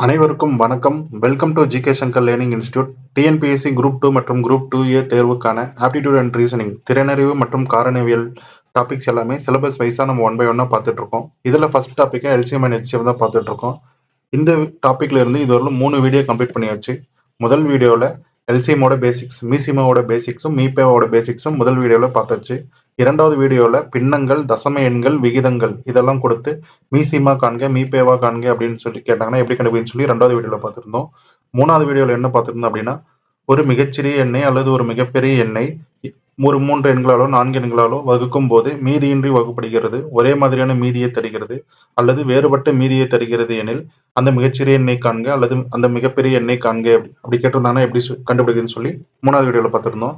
அனைவருக்கும் வணக்கம். Welcome to GK Shankar learning institute. TNPSC group 2 மற்றும் குரூப் 2A தேர்வுக்கான ஆப்டிடியூட் அண்ட் ரீசனிங், திறனறிவு மற்றும் காரணியல் டாபிக்ஸ் எல்லாமே சிலபஸ் வைஸாக நம்ம 1 by 1 பார்த்துட்டு இருக்கோம். இதில் ஃபர்ஸ்ட் டாப்பிக்காக எல்சிஎம் அண்ட் ஹெச்சிஎம் தான் பார்த்துட்டு இருக்கோம். இந்த டாப்பிக்ல இருந்து இதுவரையிலும் 3 வீடியோ கம்ப்ளீட் பண்ணியாச்சு. முதல் வீடியோவில் எல்சிஎமோட பேசிக்ஸ், மீசிமாவோட பேசிக்ஸும் மீபேவோட பேசிக்ஸும் முதல் வீடியோவில் பார்த்தாச்சு. இரண்டாவது வீடியோவில் பின்னங்கள், தசம எண்கள், விகிதங்கள் இதெல்லாம் கொடுத்து மீசிமா காண்க, மீபேவா காண்க அப்படின்னு சொல்லி கேட்டாங்கன்னா எப்படி கண்டுபிடின்னு சொல்லி ரெண்டாவது வீடியோவில் பார்த்துருந்தோம். மூணாவது வீடியோவில் என்ன பார்த்துருந்தோம் அப்படின்னா, ஒரு மிகச்சிறிய எண்ணெய் அல்லது ஒரு மிகப்பெரிய எண்ணெய் ஒரு 3 எண்களாலோ 4 எண்களாலோ வகுக்கும் போது மீதியின்றி வகுப்படுகிறது, ஒரே மாதிரியான மீதியை தருகிறது அல்லது வேறுபட்ட மீதியை தருகிறது எனில் அந்த மிகச்சிறிய எண்ணெய் காண்க அல்லது அந்த மிகப்பெரிய எண்ணெய் காண்க அப்படி கேட்டிருந்தாங்கன்னா எப்படி கண்டுபிடிக்குதுன்னு சொல்லி மூணாவது வீடியோவில் பார்த்துருந்தோம்.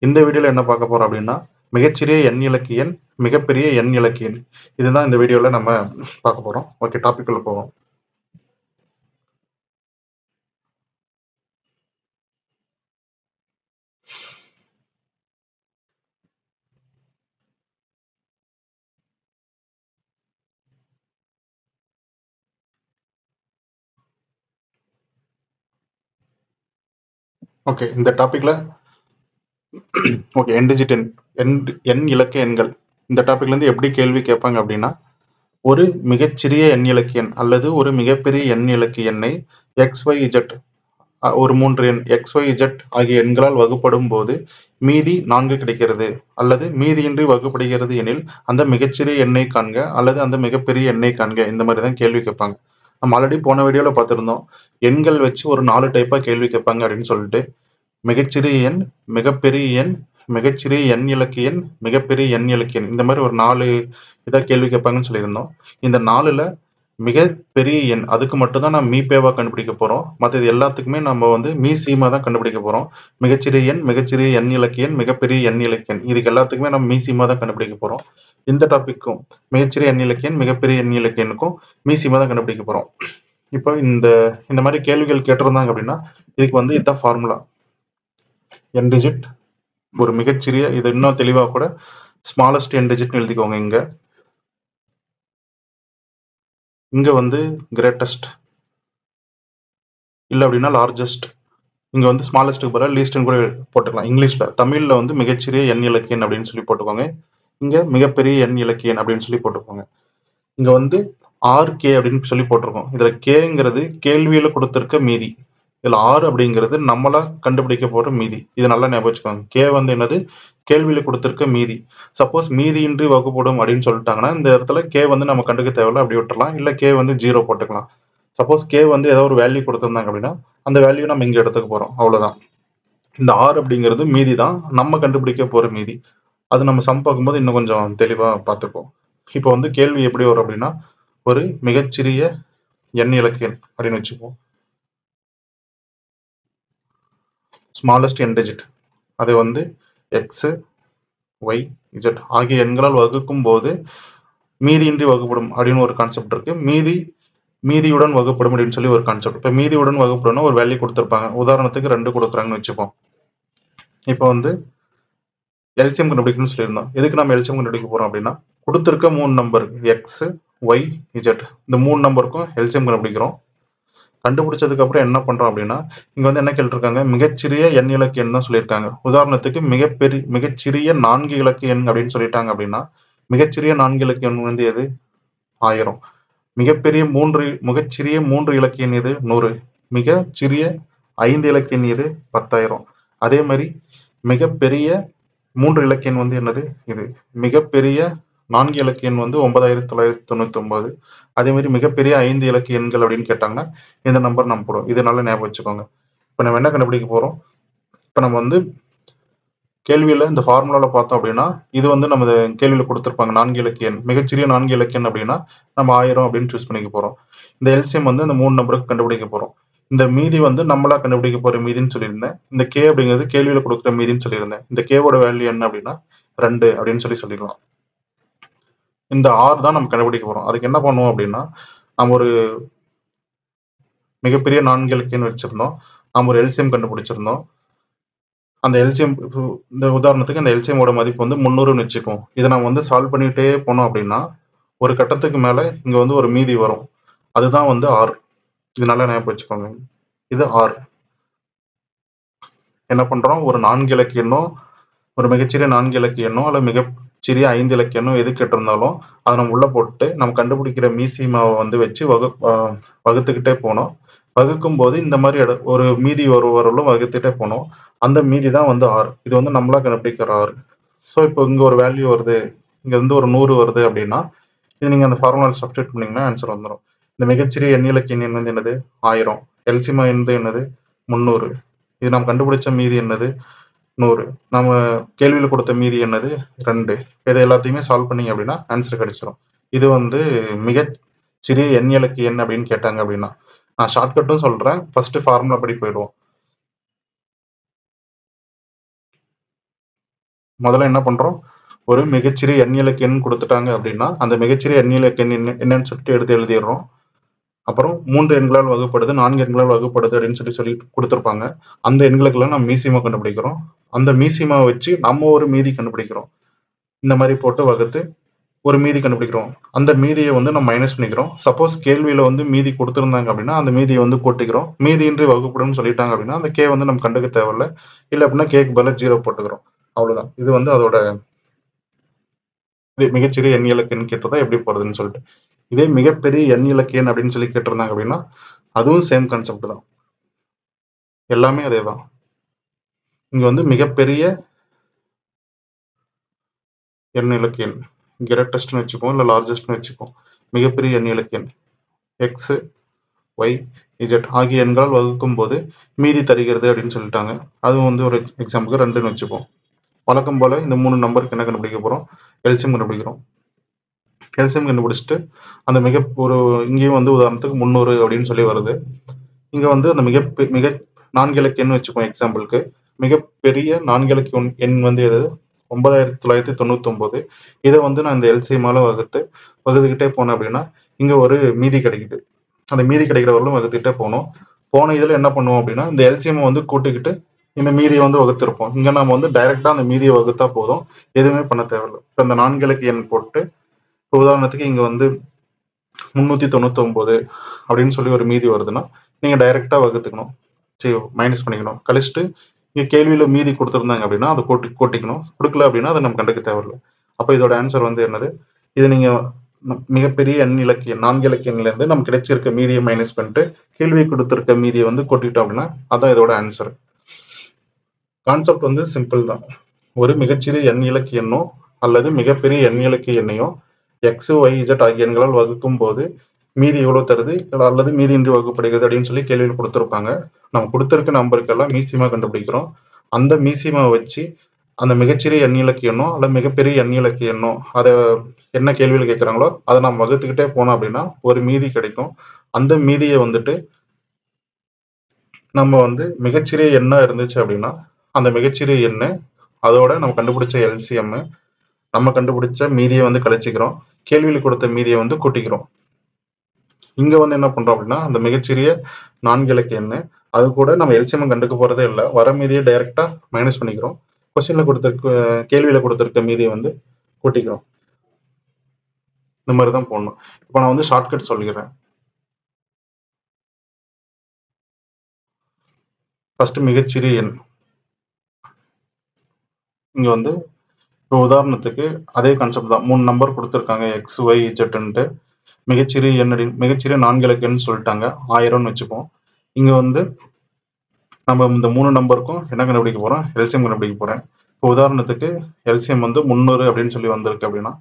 இந்த வீடியோவில் என்ன பார்க்க போறோம் அப்படின்னா, மிகச்சிறிய எண் இலக்கிய எண், மிகப்பெரிய எண் இலக்கிய எண், இதுதான் இந்த வீடியோவில் நம்ம பார்க்க போறோம். ஓகே, டாபிக் உள்ள போவோம். ஓகே, இந்த டாபிக்ல ஓகே எண் டிஜிட் எண் இலக்கிய எண்கள் இந்த டாபிக்ல இருந்து எப்படி கேள்வி கேட்பாங்க அப்படின்னா, ஒரு மிகச்சிறிய எண் இலக்கிய எண் அல்லது ஒரு மிகப்பெரிய எண் இலக்கிய எண்ணை XYZ ஒரு 3 எண் XYZ ஆகிய எண்களால் வகுப்படும் போது மீதி 4 கிடைக்கிறது அல்லது மீதியின்றி வகுப்படுகிறது எனில் அந்த மிகச்சிறிய எண்ணை காண்க அல்லது அந்த மிகப்பெரிய எண்ணை காண்க. இந்த மாதிரி தான் கேள்வி கேட்பாங்க. நம்ம ஆல்ரெடி போன வீடியோல பார்த்துருந்தோம், எண்கள் வச்சு ஒரு 4 டைப்பா கேள்வி கேட்பாங்க அப்படின்னு சொல்லிட்டு. மிகச்சிறிய எண், மிகப்பெரிய எண், மிகச்சிறிய எண் இலக்கிய எண், மிகப்பெரிய எண் இலக்கிய எண், இந்த மாதிரி ஒரு 4 இதாக கேள்வி கேட்பாங்கன்னு சொல்லியிருந்தோம். இந்த 4ல மிகப்பெரிய எண் அதுக்கு மட்டும் தான் நம்ம மீபேவா கண்டுபிடிக்க போறோம். மற்றது எல்லாத்துக்குமே நம்ம வந்து மீசீமா தான் கண்டுபிடிக்க போறோம். மிகச்சிறிய எண், மிகச்சிறிய எண் இலக்கிய எண், மிகப்பெரிய எண் இலக்கிய எண், இதுக்கு எல்லாத்துக்குமே நம்ம மீசீமா தான் கண்டுபிடிக்க போறோம். இந்த டாபிக்கும் மிகச்சிறிய எண் இலக்கிய எண், மிகப்பெரிய எண் இலக்கிய எண்ணுக்கும் மீசீமா தான் கண்டுபிடிக்க போறோம். இப்போ இந்த மாதிரி கேள்விகள் கேட்டிருந்தாங்க அப்படின்னா இதுக்கு வந்து இதுதான் ஃபார்முலா. என் டிஜிட் ஒரு மிகச்சிறிய, இது இன்னும் தெளிவா கூட ஸ்மாலஸ்ட் என் டிஜிட் எழுதிக்கோங்க. இங்க வந்து கிரேட்டஸ்ட் இல்ல அப்படின்னா லார்ஜஸ்ட், இங்க வந்து ஸ்மாலஸ்ட்டுக்கு பதிலாக லீஸ்ட்னு கூட போட்டுக்கலாம். இங்கிலீஷ்ல, தமிழ்ல வந்து மிகச்சிறிய எண் இலக்கியன் அப்படின்னு சொல்லி போட்டுக்கோங்க. இங்க மிகப்பெரிய எண் இலக்கியன் அப்படின்னு சொல்லி போட்டுக்கோங்க. இங்க வந்து RK அப்படின்னு சொல்லி போட்டிருக்கோம். இதுல கேங்கிறது கேள்வியில கொடுத்திருக்க மீதி, இதுல R அப்படிங்கிறது நம்மளா கண்டுபிடிக்க போற மீதி. இது நல்லா ஞாபகம் வச்சுக்கோங்க. கே வந்து என்னது, கேள்வியில கொடுத்திருக்க மீதி. சப்போஸ் மீதியின்றி வகுப்படும் அப்படின்னு சொல்லிட்டாங்கன்னா இந்த இடத்துல கே வந்து நம்ம கண்டுக்க தேவையில்ல, அப்படி விட்டுறலாம். இல்ல கே வந்து 0 போட்டுக்கலாம். சப்போஸ் கே வந்து ஏதோ ஒரு வேல்யூ கொடுத்திருந்தாங்க அப்படின்னா அந்த வேல்யூ நம்ம இங்க எடுத்துக்க போறோம், அவ்வளவுதான். இந்த R அப்படிங்கிறது மீதி தான், நம்ம கண்டுபிடிக்க போற மீதி. அது நம்ம சம் பார்க்கும்போது இன்னும் கொஞ்சம் தெளிவா பார்த்துப்போம். இப்போ வந்து கேள்வி எப்படி வரும் அப்படின்னா, ஒரு மிகச்சிறிய எண் இலக்கியன் அப்படின்னு வச்சுப்போம். ஸ்மாலஸ்ட் என் டிஜிட் அது வந்து X, Y, Z ஆகிய எண்களால் வகுக்கும் போது மீதியின்றி வகுப்படும் அப்படின்னு ஒரு கான்செப்ட் இருக்கு. மீதியுடன் வகுப்படும் அப்படின்னு சொல்லி ஒரு கான்செப்ட். இப்போ மீதியுடன் வகுப்படும் ஒரு வேல்யூ கொடுத்துருப்பாங்க. உதாரணத்துக்கு 2 கொடுக்குறாங்கன்னு வச்சுப்போம். இப்போ வந்து எல்சிஎம் கண்டுபிடிக்கணும்னு சொல்லியிருந்தோம். எதுக்கு நம்ம எல்சிஎம் கண்டுபிடிக்க போறோம் அப்படின்னா, கொடுத்துருக்க 3 நம்பர் X, Y, Z இந்த 3 நம்பருக்கும் எல்சிஎம் கண்டுபிடிக்கிறோம். கண்டுபிடிச்சதுக்கு அப்புறம் என்ன பண்றோம் அப்படின்னா, இங்க வந்து என்ன கேட்டிருக்காங்க, மிகச்சிறிய எண் இலக்கிய எண் தான் சொல்லியிருக்காங்க. உதாரணத்துக்கு மிகச்சிறிய 4 இலக்கிய எண் அப்படின்னு சொல்லிட்டாங்க அப்படின்னா, மிகச்சிறிய 4 இலக்கிய எண் வந்து எது, 1000. மிகச்சிறிய 3 இலக்கிய எண் எது, 100. மிகச்சிறிய 5 இலக்கிய எண் எது, 10,000. அதே மாதிரி மிகப்பெரிய 3 இலக்கிய எண் வந்து என்னது, இது. மிகப்பெரிய 4 இலக்கிய எண் வந்து 9,999. அதே மாதிரி மிகப்பெரிய 5 இலக்கிய எண்கள் அப்படின்னு கேட்டாங்கன்னா இந்த நம்பர் நம்ம போடுவோம். இது நல்லா ஞாபகம் வச்சுக்கோங்க. இப்போ நம்ம என்ன கண்டுபிடிக்க போறோம், இப்போ நம்ம வந்து கேள்வியில இந்த ஃபார்முலால பார்த்தோம் அப்படின்னா, இது வந்து நம்ம கேள்வியில கொடுத்துருப்பாங்க 4 இலக்கிய எண், மிகச்சிறிய 4 இலக்கிய எண் அப்படின்னா நம்ம 1000 அப்படின்னு சூஸ் பண்ணிக்க போறோம். இந்த எல்சிஎம் வந்து இந்த 3 நம்பருக்கு கண்டுபிடிக்க போறோம். இந்த மீதி வந்து நம்மளா கண்டுபிடிக்க போற மீதின்னு சொல்லியிருந்தேன். இந்த கே அப்படிங்கிறது கேள்வியில கொடுக்குற மீதின்னு சொல்லியிருந்தேன். இந்த கேவோட வேல்யூ என்ன அப்படின்னா 2 அப்படின்னு சொல்லிக்கலாம். இந்த ஆர் தான் நம்ம கண்டுபிடிக்க போறோம். அதுக்கு என்ன பண்ணுவோம் அப்படின்னா, நம்ம ஒரு மிகப்பெரிய 4 இலக்கியம் வச்சிருந்தோம், நம்ம ஒரு எல்சிஎம் கண்டுபிடிச்சிருந்தோம். அந்த எல்சிஎம், இந்த உதாரணத்துக்கு இந்த எல்சிஎமோட மதிப்பு வந்து 300ன்னு வச்சுப்போம். இதை நம்ம வந்து சால்வ் பண்ணிட்டே போனோம் அப்படின்னா ஒரு கட்டத்துக்கு மேல இங்க வந்து ஒரு மீதி வரும், அதுதான் வந்து ஆர். இது நல்லா ஞாபகம் வச்சுக்கோங்க. இது ஆர். என்ன பண்றோம், ஒரு 4 இலக்க எண்ணோ, ஒரு மிகச்சிறிய 4 இலக்க எண்ணோ அல்ல மிகச்சிறிய 5 இலக்க எண்ணோ எது கேட்டிருந்தாலும் அதை நம்ம உள்ள போட்டு நம்ம கண்டுபிடிக்கிற மீசிமாவை வந்து வச்சு வகுத்துக்கிட்டே போனோம். வகுக்கும் போது இந்த மாதிரி ஒரு மீதி வரலும் வகுத்துட்டே போனோம். அந்த மீதி தான் வந்து ஆர். இது வந்து நம்மளா கண்டுபிடிக்கிற ஆர். ஸோ இப்போ இங்க ஒரு வேல்யூ வருது, இங்க வந்து ஒரு 100 வருது அப்படின்னா இது நீங்க அந்த ஃபார்முலா சப்ஸ்டிட் பண்ணீங்கன்னா ஆன்சர் வந்துடும். இந்த மிகச்சிறிய எண் இலக்க எண் வந்து என்னது 1000. எல்சிமா என்னது 300. இது நம்ம கண்டுபிடிச்ச மீதி என்னது 100. நம்ம கேள்வியில் கொடுத்த மீதி என்னது 2. இதை எல்லாத்தையுமே சால்வ் பண்ணீங்க அப்படின்னா ஆன்சர் கிடைச்சிடும். இது வந்து மிக சிறிய எண் இலக்க எண் அப்படின்னு கேட்டாங்க அப்படின்னா நான் ஷார்ட்கட்டும் சொல்றேன். ஃபர்ஸ்ட் ஃபார்முலா படி போயிடுவோம். முதல்ல என்ன பண்றோம், ஒரு மிகச்சிறிய எண் இலக்க எண் கொடுத்துட்டாங்க அப்படின்னா அந்த மிகச்சிறிய எண் இலக்க எண் என்னன்னு சொல்லிட்டு எடுத்து எழுதிடுறோம். அப்புறம் 3 எண்களால் வகுப்படுது, 4 எண்களால் வகுப்படுது அப்படின்னு சொல்லி கொடுத்துருப்பாங்க. அந்த எண்களுக்கெல்லாம் நம்ம மீசிமா கண்டுபிடிக்கிறோம். அந்த மீசிமாவை வச்சு நம்ம ஒரு மீதி கண்டுபிடிக்கிறோம். இந்த மாதிரி போட்டு வகுத்து ஒரு மீதி கண்டுபிடிக்கிறோம். அந்த மீதியை வந்து நம்ம மைனஸ் பண்ணிக்கிறோம். சப்போஸ் கேள்வியில வந்து மீதி கொடுத்துருந்தாங்க அப்படின்னா அந்த மீதியை வந்து கூட்டிக்கிறோம். மீதியின்றி வகுப்படும் சொல்லிட்டாங்க அப்படின்னா அந்த கே வந்து நம்ம கண்டுக்க தேவையில்லை. இல்லை அப்படின்னா கேக்கு பதிலாக 0 போட்டுக்கிறோம். அவ்வளவுதான். இது வந்து அதோட மிகச்சிறிய எண் இலக்க எண் கேட்டதா எப்படி போறதுன்னு சொல்லிட்டு. இதே மிகப்பெரிய எண் இலக்க எண் அப்படின்னு சொல்லி கேட்டிருந்தாங்க அப்படின்னா அதுவும் சேம் கான்செப்ட் தான். எல்லாமே அதே தான். இங்க வந்து மிகப்பெரிய எண் இலக்க எண் கிரேட்டஸ்ட்னு வச்சுப்போம், இல்லை லார்ஜஸ்ட்னு வச்சுப்போம். மிகப்பெரிய எண் இலக்க எண் எக்ஸ், ஒய், இஜெட் ஆகிய எண்களால் வகுக்கும் போது மீதி தருகிறது அப்படின்னு சொல்லிட்டாங்க. அதுவும் வந்து ஒரு எக்ஸாம்பிளுக்கு 2ன்னு வச்சுப்போம். வழக்கம் போல இந்த 3 நம்பருக்கு என்ன கண்டுபிடிக்க போறோம், எல்சியம் கண்டுபிடிக்கிறோம். எல்சியம் கண்டுபிடிச்சிட்டு அந்த இங்கேயும் வந்து உதாரணத்துக்கு 300 அப்படின்னு சொல்லி வருது. இங்க வந்து அந்த மிக 4 இலக்க எண் வச்சுப்போம் எக்ஸாம்பிளுக்கு. மிகப்பெரிய 4 இலக்க எண் வந்து எது 9999. இதை வந்து நான் இந்த எல்சிஎம்மால வகுத்துக்கிட்டே போனேன் அப்படின்னா இங்க ஒரு மீதி கிடைக்குது. அந்த மீதி கிடைக்கிற வரலும் வகுத்துக்கிட்டே போன இதுல என்ன பண்ணுவோம் அப்படின்னா இந்த எல்சிஎம் வந்து கூட்டிக்கிட்டு இந்த மீதியை வந்து வகுத்திருப்போம். இங்க நம்ம வந்து டைரக்டா அந்த மீதியை வகுத்தா போதும், எதுவுமே பண்ண தேவையில்லை. இப்போ இந்த 4 இலக்க எண் போட்டு உதாரணத்துக்கு இங்க வந்து 399 அப்படின்னு சொல்லி ஒரு மீதி வருதுன்னா நீங்க டைரக்டா வகுத்துக்கணும், சரி மைனஸ் பண்ணிக்கணும். கழிச்சுட்டு இங்க கேள்வியில மீதி கொடுத்துருந்தாங்க அப்படின்னா அதை கூட்டிக்கணும். கொடுக்கல அப்படின்னா அதை நம்ம கண்டுக்க தேவையில்லை. அப்போ இதோட ஆன்சர் வந்து என்னது, இது நீங்க மிகப்பெரிய எண் இலக்கிய 4 இலக்க எண்ல இருந்து நம்ம கிடைச்சிருக்க மீதியை மைனஸ் பண்ணிட்டு கேள்வி கொடுத்திருக்க மீதியை வந்து கூட்டிட்டோம் அப்படின்னா அதான் இதோட ஆன்சர். கான்செப்ட் வந்து சிம்பிள் தான். ஒரு மிகச்சிறிய எண் இலக்க எண்ணோ அல்லது மிகப்பெரிய எண் இலக்க எண்ணையோ எக்ஸ், ஒய், இஜெட் ஆகிய எண்களால் வகுக்கும் போது மீதி எவ்வளவு தருது அல்லது மீதியின்றி வகுப்படுகிறது அப்படின்னு சொல்லி கேள்வியில் கொடுத்துருப்பாங்க. நம்ம கொடுத்திருக்க நம்பருக்கெல்லாம் மீசிமா கண்டுபிடிக்கிறோம். அந்த மீசிமாவை வச்சு அந்த மிகச்சிறிய எண் இலக்க எண்ணோ அல்ல மிகப்பெரிய எண் இலக்க எண்ணோ அதை என்ன கேள்வியில் கேட்குறாங்களோ அதை நம்ம வகுத்துக்கிட்டே போனோம் அப்படின்னா ஒரு மீதி கிடைக்கும். அந்த மீதியை வந்துட்டு நம்ம வந்து மிகச்சிறிய எண்ணா இருந்துச்சு அப்படின்னா அந்த மிகச்சிறிய எண்ணு அதோட நம்ம கண்டுபிடிச்ச எல்சிஎம் நம்ம கண்டுபிடிச்ச மீதியை வந்து கழிச்சுக்கிறோம். கேள்வியில் கொடுத்த மீதியை வந்து கூட்டிக்கிறோம். இங்க வந்து என்ன பண்றோம் அப்படின்னா அந்த மிகச்சிறிய 4 இலக்க எண்ணு அது கூட நம்ம எல்சிஎம் கண்டுக்க போறதே இல்லை, வர மீதியை டைரக்டா மைனஸ் பண்ணிக்கிறோம். கொஸ்டின்ல கொடுத்திருக்க கேள்வியில கொடுத்திருக்க மீதியை வந்து கூட்டிக்கிறோம். இந்த மாதிரி தான் போடணும். இப்போ நான் வந்து ஷார்ட்கட் சொல்லிடுறேன். ஃபர்ஸ்ட் மிகச்சிறிய எண். இங்க வந்து இப்போ உதாரணத்துக்கு அதே கான்செப்ட் தான். 3 நம்பர் கொடுத்துருக்காங்க எக்ஸ், ஒய், இஜெட்ன்ட்டு. மிகச்சிறிய எண் மிகச்சிறிய 4 இலக்க எண் சொல்லிட்டாங்க 1000ன்னு வச்சுப்போம். இங்க வந்து நம்ம இந்த 3 நம்பருக்கும் என்ன கண்டுபிடிக்க போறோம், எல்சிஎம் கண்டுபிடிக்க போறேன். இப்போ உதாரணத்துக்கு எல்சிஎம் வந்து 300 அப்படின்னு சொல்லி வந்திருக்கு அப்படின்னா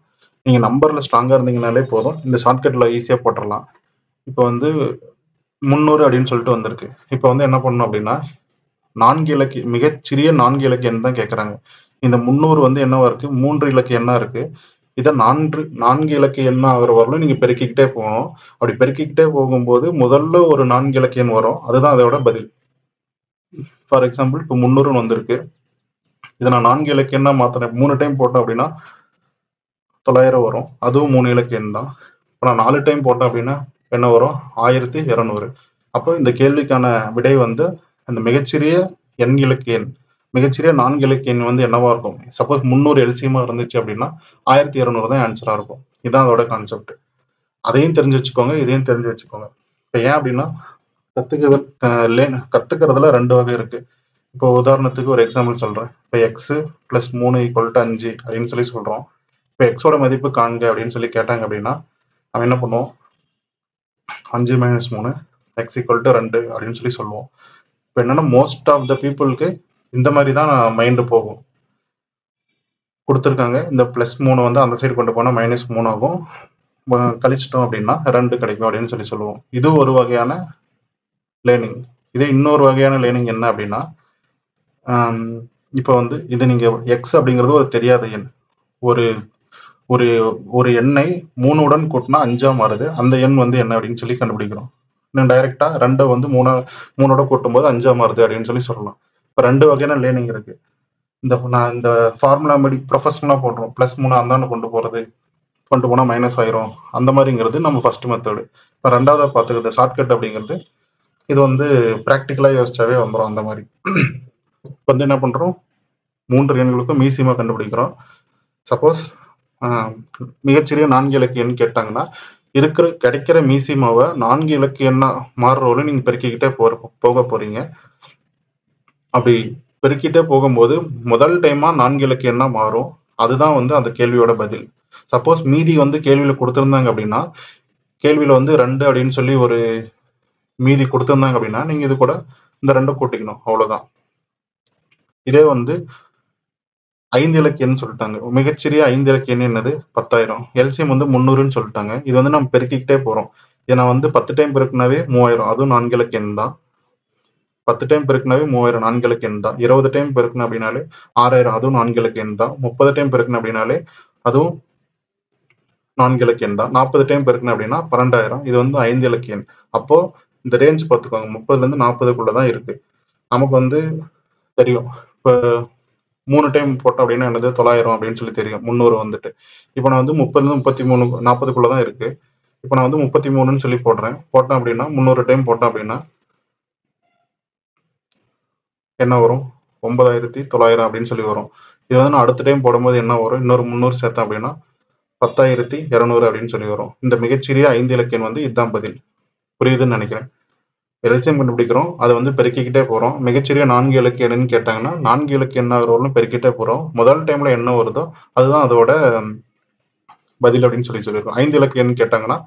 நீங்க நம்பர்ல ஸ்ட்ராங்கா இருந்தீங்கனாலே போதும், இந்த ஷார்ட்கட்ல ஈஸியா போட்டுடலாம். இப்போ வந்து 300 அப்படின்னு சொல்லிட்டு வந்திருக்கு. இப்போ வந்து என்ன பண்ணணும் அப்படின்னா 4 இலக்க மிகச்சிறிய 4 இலக்க எண் தான் கேட்கறாங்க. இந்த 300 வந்து என்னவா இருக்கு, 3 இலக்க எண்ணா இருக்கு. இதை 4 இலக்க எண்ணா ஆகிற வரலும் நீங்க பெருக்கிக்கிட்டே போகணும். அப்படி பெருக்கிக்கிட்டே போகும்போது முதல்ல ஒரு 4 இலக்க எண் வரும், அதுதான் அதோட பதில். ஃபார் எக்ஸாம்பிள் இப்போ 300 வந்திருக்கு. இதை நான் 4 இலக்க எண்ணா மாத்தினேன், 3 டைம் போட்டேன் அப்படின்னா 900 வரும். அதுவும் 3 இலக்க எண் தான். இப்போ நான் 4 டைம் போட்டேன் அப்படின்னா என்ன வரும், 1200. அப்போ இந்த கேள்விக்கான விடை வந்து அந்த மிகச்சிறிய எண் இலக்க எண் மிகச்சிறிய 4 இலக்க எண் வந்து என்னவா இருக்கும், சப்போஸ் 300 எல்சியமா இருந்துச்சு அப்படின்னா 1200 தான் ஆன்சரா இருக்கும். இதுதான் அதோட கான்செப்ட். அதையும் தெரிஞ்சு வச்சுக்கோங்க, இதையும் தெரிஞ்சு வச்சுக்கோங்க. இப்போ ஏன் அப்படின்னா கத்துக்கிறதுல ரெண்டு வகை இருக்கு. இப்போ உதாரணத்துக்கு ஒரு எக்ஸாம்பிள் சொல்றேன். இப்போ எக்ஸ் பிளஸ் 3 ஈக்குவல் டு 5 அப்படின்னு சொல்லி சொல்றோம். இப்போ எக்ஸோட மதிப்பு காண்க அப்படின்னு சொல்லி கேட்டாங்க அப்படின்னா நம்ம என்ன பண்ணுவோம்? 5 மைனஸ் 3 எக்ஸ் ஈக்குவல் டு 2 அப்படின்னு சொல்லி சொல்லுவோம். இப்போ என்னன்னா மோஸ்ட் ஆஃப் த பீப்புளுக்கு இந்த மாதிரி தான் மைண்டு போகும். கொடுத்துருக்காங்க, இந்த பிளஸ் 3 வந்து அந்த சைடு கொண்டு போனால் மைனஸ் 3 ஆகும், கழிச்சிட்டோம் அப்படின்னா 2 கிடைக்கும் அப்படின்னு சொல்லி சொல்லுவோம். இது ஒரு வகையான லேர்னிங். இதே இன்னொரு வகையான லேர்னிங் என்ன அப்படின்னா, இப்போ வந்து இது நீங்க எக்ஸ் அப்படிங்கிறது ஒரு தெரியாத எண். ஒரு ஒரு ஒரு எண்ணை 3 உடன் கூட்டினா 5ஆ மாறுது. அந்த எண் வந்து என்ன அப்படின்னு சொல்லி கண்டுபிடிக்கிறோம். நான் டைரக்டா 2 வந்து 3ஓட கூட்டும் போது 5ஆ மாறுது அப்படின்னு சொல்லி சொல்லலாம். இப்போ 2 வகையான லேர்னிங் இருக்கு. நான் இந்த ஃபார்முலா படி ப்ரொஃபஷனலா போடுறோம். பிளஸ் 3 அந்தாண்டு கொண்டு போறது, கொண்டு போனா மைனஸ் ஆயிரும், அந்த மாதிரிங்கிறது நம்ம ஃபர்ஸ்ட் மெத்தடு. இப்போ ரெண்டாவதா பார்த்துக்கிறது ஷார்ட்கட் அப்படிங்கிறது, இது வந்து ப்ராக்டிக்கலா யோசிச்சாவே வந்துடும். அந்த மாதிரி இப்போ வந்து என்ன பண்றோம், 3 எண்களுக்கும் மீசியமா கண்டுபிடிக்கிறோம். சப்போஸ் மிகச்சிறிய 4 இலக்க எண் கேட்டாங்கன்னா கிடைக்கிற மீசிமாவை 4 இலக்க எண்ணா மாறுறவரை நீங்க பெருக்கிக்கிட்டே போக போறீங்க. அப்படி பெருக்கிட்டே போகும்போது முதல் டைமா 4 இலக்க எண்ணா மாறும். அதுதான் வந்து அந்த கேள்வியோட பதில். சப்போஸ் மீதி வந்து கேள்வியில கொடுத்திருந்தாங்க அப்படின்னா, கேள்வியில வந்து 2 அப்படின்னு சொல்லி ஒரு மீதி கொடுத்திருந்தாங்க அப்படின்னா நீங்க இது கூட இந்த 2 கூட்டிக்கணும், அவ்வளவுதான். இதே வந்து 5 இலக்க எண் சொல்லிட்டாங்க. மிகச்சிறிய 5 இலக்க எண் என்னது? 10,000. எல்சிஎம் வந்து 300ன்னு சொல்லிட்டாங்க. இது வந்து நம்ம பெருக்கிக்கிட்டே போறோம். இதை நான் வந்து 10 டைம் பெருக்குனாவே 3000, அதுவும் 4 இலக்க எண் தான். 10 டைம் பெருக்குனாவே 3000, 4 இலக்க எண் தான். 20 டைம் பெருக்கணும் அப்படின்னாலே 6000, அதுவும் 4 இலக்க எண் தான். 30 டைம் பெருக்கணும் அப்படின்னாலே அதுவும் 4 இலக்க எண் தான். 40 டைம் பெருக்கணும் அப்படின்னா 12,000, இது வந்து 5 இலக்க எண். அப்போ இந்த ரேஞ்ச் பார்த்துக்கோங்க, 30ல இருந்து 40க்குள்ளதான் இருக்கு. நமக்கு வந்து தெரியும், இப்போ 3 டைம் போட்டோம் அப்படின்னா என்னது? 900 அப்படின்னு சொல்லி தெரியும். 300 வந்துட்டு இப்போ நான் வந்து 30ல இருந்து 33 40க்குள்ளதான் இருக்கு. இப்போ நான் வந்து 33ன்னு சொல்லி போட்டேன் அப்படின்னா 300 டைம் போட்டோம் அப்படின்னா என்ன வரும்? 9,900 அப்படின்னு சொல்லி வரும். இது வந்து நான் அடுத்த டைம் போடும்போது என்ன வரும்? இன்னொரு 300 சேர்த்தேன் அப்படின்னா 10,200 அப்படின்னு சொல்லி வரும். இந்த மிகச்சிறிய 5 இலக்க எண் வந்து இதுதான் பதில். புரியுதுன்னு நினைக்கிறேன். எல்சிஎம் கண்டுபிடிக்கிறோம், அதை வந்து பெருக்கிக்கிட்டே போறோம். மிகச்சிறிய 4 இலக்க எண்ணுன்னு கேட்டாங்கன்னா 4 இலக்க எண்ணா வரவங்களும் பெருக்கிட்டே போறோம். முதல் டைம்ல என்ன வருதோ அதுதான் அதோட பதில் அப்படின்னு சொல்லியிருக்கோம். 5 இலக்க எண் கேட்டாங்கன்னா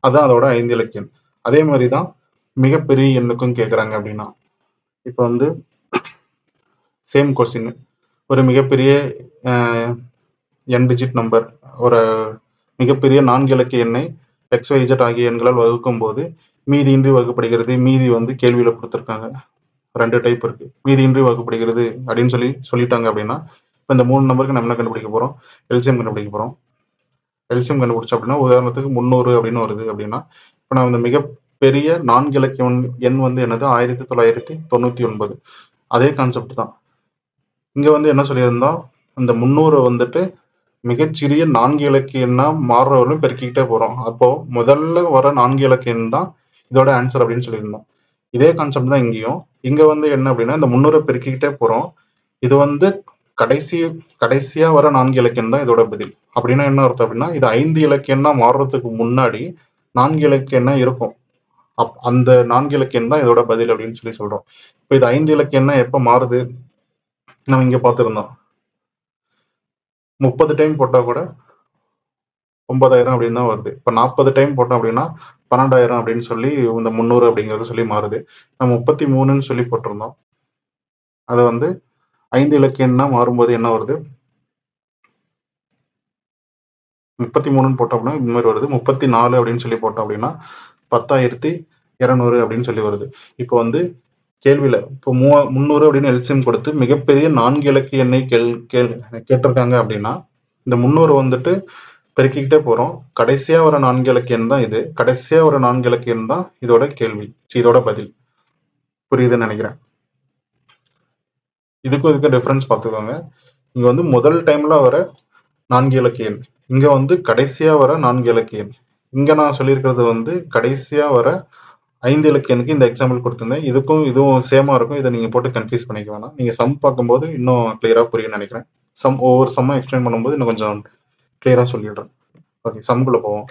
அதுதான் அதோட 5 இலக்க எண். அதே மாதிரிதான் மிகப்பெரிய எண்ணுக்கும் கேட்கறாங்க அப்படின்னா, இப்போ வந்து சேம் கொஸ்டின், ஒரு மிகப்பெரிய n டிஜிட் நம்பர், ஒரு மிகப்பெரிய 4 இலக்க எண்ணை XYZ ஆகிய எண்களால் வகுக்கும் போது மீதியின்றி வகுப்படுகிறது. மீதி வந்து கேள்வியில கொடுத்துருக்காங்க. 2 டைப் இருக்கு. மீதியின்றி வகுப்படுகிறது அப்படின்னு சொல்லிட்டாங்க அப்படின்னா இப்போ இந்த 3 நம்பருக்கு நம்ம என்ன கண்டுபிடிக்க போறோம்? எல்சிஎம் கண்டுபிடிக்க போறோம். எல்சிஎம் கண்டுபிடிச்சோம் அப்படின்னா உதாரணத்துக்கு 300 அப்படின்னு வருது அப்படின்னா, இப்போ நான் இந்த மிகப்பெரிய 4 இலக்க எண் வந்து என்னது? 1999. அதே கான்செப்ட் தான். இங்க வந்து என்ன சொல்லியிருந்தோம்? இந்த 300 வந்துட்டு மிகச்சிறிய 4 இலக்க எண்ணா மாறுறவர்களும் பெருக்கிக்கிட்டே போறோம். அப்போ முதல்ல வர 4 இலக்க எண் தான் இதோட ஆன்சர் அப்படின்னு சொல்லியிருந்தோம். இதே கான்செப்ட் தான் இங்கேயும். இங்க வந்து என்ன அப்படின்னா, இந்த 300 பெருக்கிக்கிட்டே போறோம். இது வந்து கடைசியா வர 4 இலக்க எண் தான் இதோட பதில். அப்படின்னா என்ன அர்த்தம் அப்படின்னா, இது 5 இலக்க எண்ணா மாறுறதுக்கு முன்னாடி 4 இலக்க எண்ணா இருக்கும். அந்த 4 இலக்க எண் தான் இதோட பதில் அப்படின்னு சொல்லி சொல்றோம். இப்போ இது 5 இலக்க எண்ணா எப்ப மாறுது? நம்ம இங்க பார்த்திருந்தோம். 30 டைம் போட்டா கூட 9,000 அப்படின்னு தான் வருது. இப்போ 40 டைம் போட்டோம் அப்படின்னா 12,000 அப்படின்னு சொல்லி இந்த 300 அப்படிங்கிறது சொல்லி மாறுது. நம்ம 33ன்னு சொல்லி போட்டிருந்தோம். அது வந்து 5 இலக்க எண்ணா மாறும்போது என்ன வருது? 33ன்னு போட்டோம் அப்படின்னா இந்த மாதிரி வருது. 34 அப்படின்னு சொல்லி போட்டோம் அப்படின்னா 10,200 அப்படின்னு சொல்லி வருது. இப்போ வந்து கேள்வியில இப்போ 300 அப்படின்னு எல்சிஎம் கொடுத்து மிகப்பெரிய 4 இலக்க எண்ணை கேட்டிருக்காங்க அப்படின்னா இந்த 300 வந்துட்டு பெருக்கிக்கிட்டே போறோம். கடைசியா வர 4 இலக்க எண் தான் இது. கடைசியா வர 4 இலக்க எண் தான் இதோட கேள்வி, இதோட பதில். புரியுதுன்னு நினைக்கிறேன். இதுக்கு டிஃபரன்ஸ் பார்த்துக்கோங்க. இங்க வந்து முதல் டைம்ல வர 4 இலக்க எண், இங்க வந்து கடைசியா வர 4 இலக்க எண். இங்க நான் சொல்லியிருக்கிறது வந்து கடைசியா வர 5 இலக்க எண்ணுக்கு இந்த எக்ஸாம்பிள் கொடுத்திருந்தேன். இதுவும் சேமா இருக்கும். இதை நீங்க போட்டு கன்ஃபியூஸ் பண்ணிக்க வேணாம். நீங்க சம் பார்க்கும்போது இன்னும் கிளியரா புரியும் நினைக்கிறேன். ஒவ்வொரு சம்மா எக்ஸ்பிளைன் பண்ணும்போது இன்னும் கொஞ்சம் கிளியரா சொல்லிடுறேன். ஓகே, சம்குள்ள போவோம்.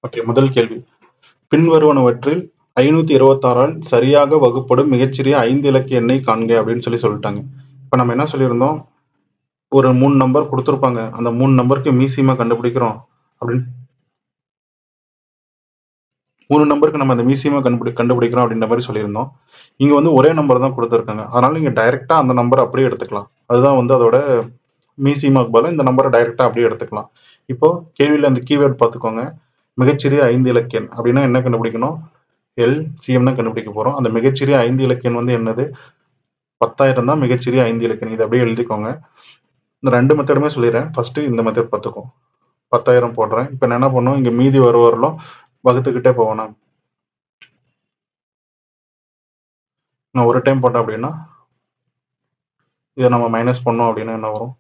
ஓகே, முதல் கேள்வி. பின்வருவனவற்றில் 526ஆல் சரியாக வகுப்படும் மிகச்சிறிய 5 இலக்க எண்ணை காண்க அப்படின்னு சொல்லிட்டாங்க. இப்போ நம்ம என்ன சொல்லியிருந்தோம், ஒரு 3 நம்பர் கொடுத்துருப்பாங்க, அந்த 3 நம்பருக்கு மீசிமா கண்டுபிடிக்கிறோம் அப்படின்னு 3 நம்பருக்கு நம்ம அந்த மீசிமா கண்டுபிடிக்கிறோம் அப்படின்ற மாதிரி சொல்லியிருந்தோம். இங்க வந்து ஒரே நம்பர் தான் கொடுத்துருக்காங்க, அதனால நீங்க டைரக்டா அந்த நம்பர் அப்படியே எடுத்துக்கலாம். அதுதான் வந்து அதோட மீசிமாக்கு பதிலா இந்த நம்பரை டைரக்டா அப்படியே எடுத்துக்கலாம். இப்போ கேள்வியில அந்த கீவேர்ட் பார்த்துக்கோங்க. மிகச்சிறிய 5 இலக்க எண் அப்படின்னா என்ன கண்டுபிடிக்கணும், எல்சிஎம் தான் கண்டுபிடிக்க போறோம். அந்த மிகச்சிறிய 5 இலக்க எண் வந்து என்னது, 10,000 தான் மிகச்சிறிய 5 இலக்க எண். இதை அப்படியே எழுதிக்கோங்க. இந்த 2 மெத்தடுமே சொல்லிடுறேன். ஃபர்ஸ்ட் இந்த மெத்தட் பார்த்துக்கோ. 10,000 போடுறேன். இப்போ நான் என்ன பண்ணுவோம், இங்க மீதி வரலும் வகுத்துக்கிட்டே போவேன். நான் ஒரு டைம் போட்டேன் அப்படின்னா இதை நம்ம மைனஸ் பண்ணோம் அப்படின்னா என்ன வரும்,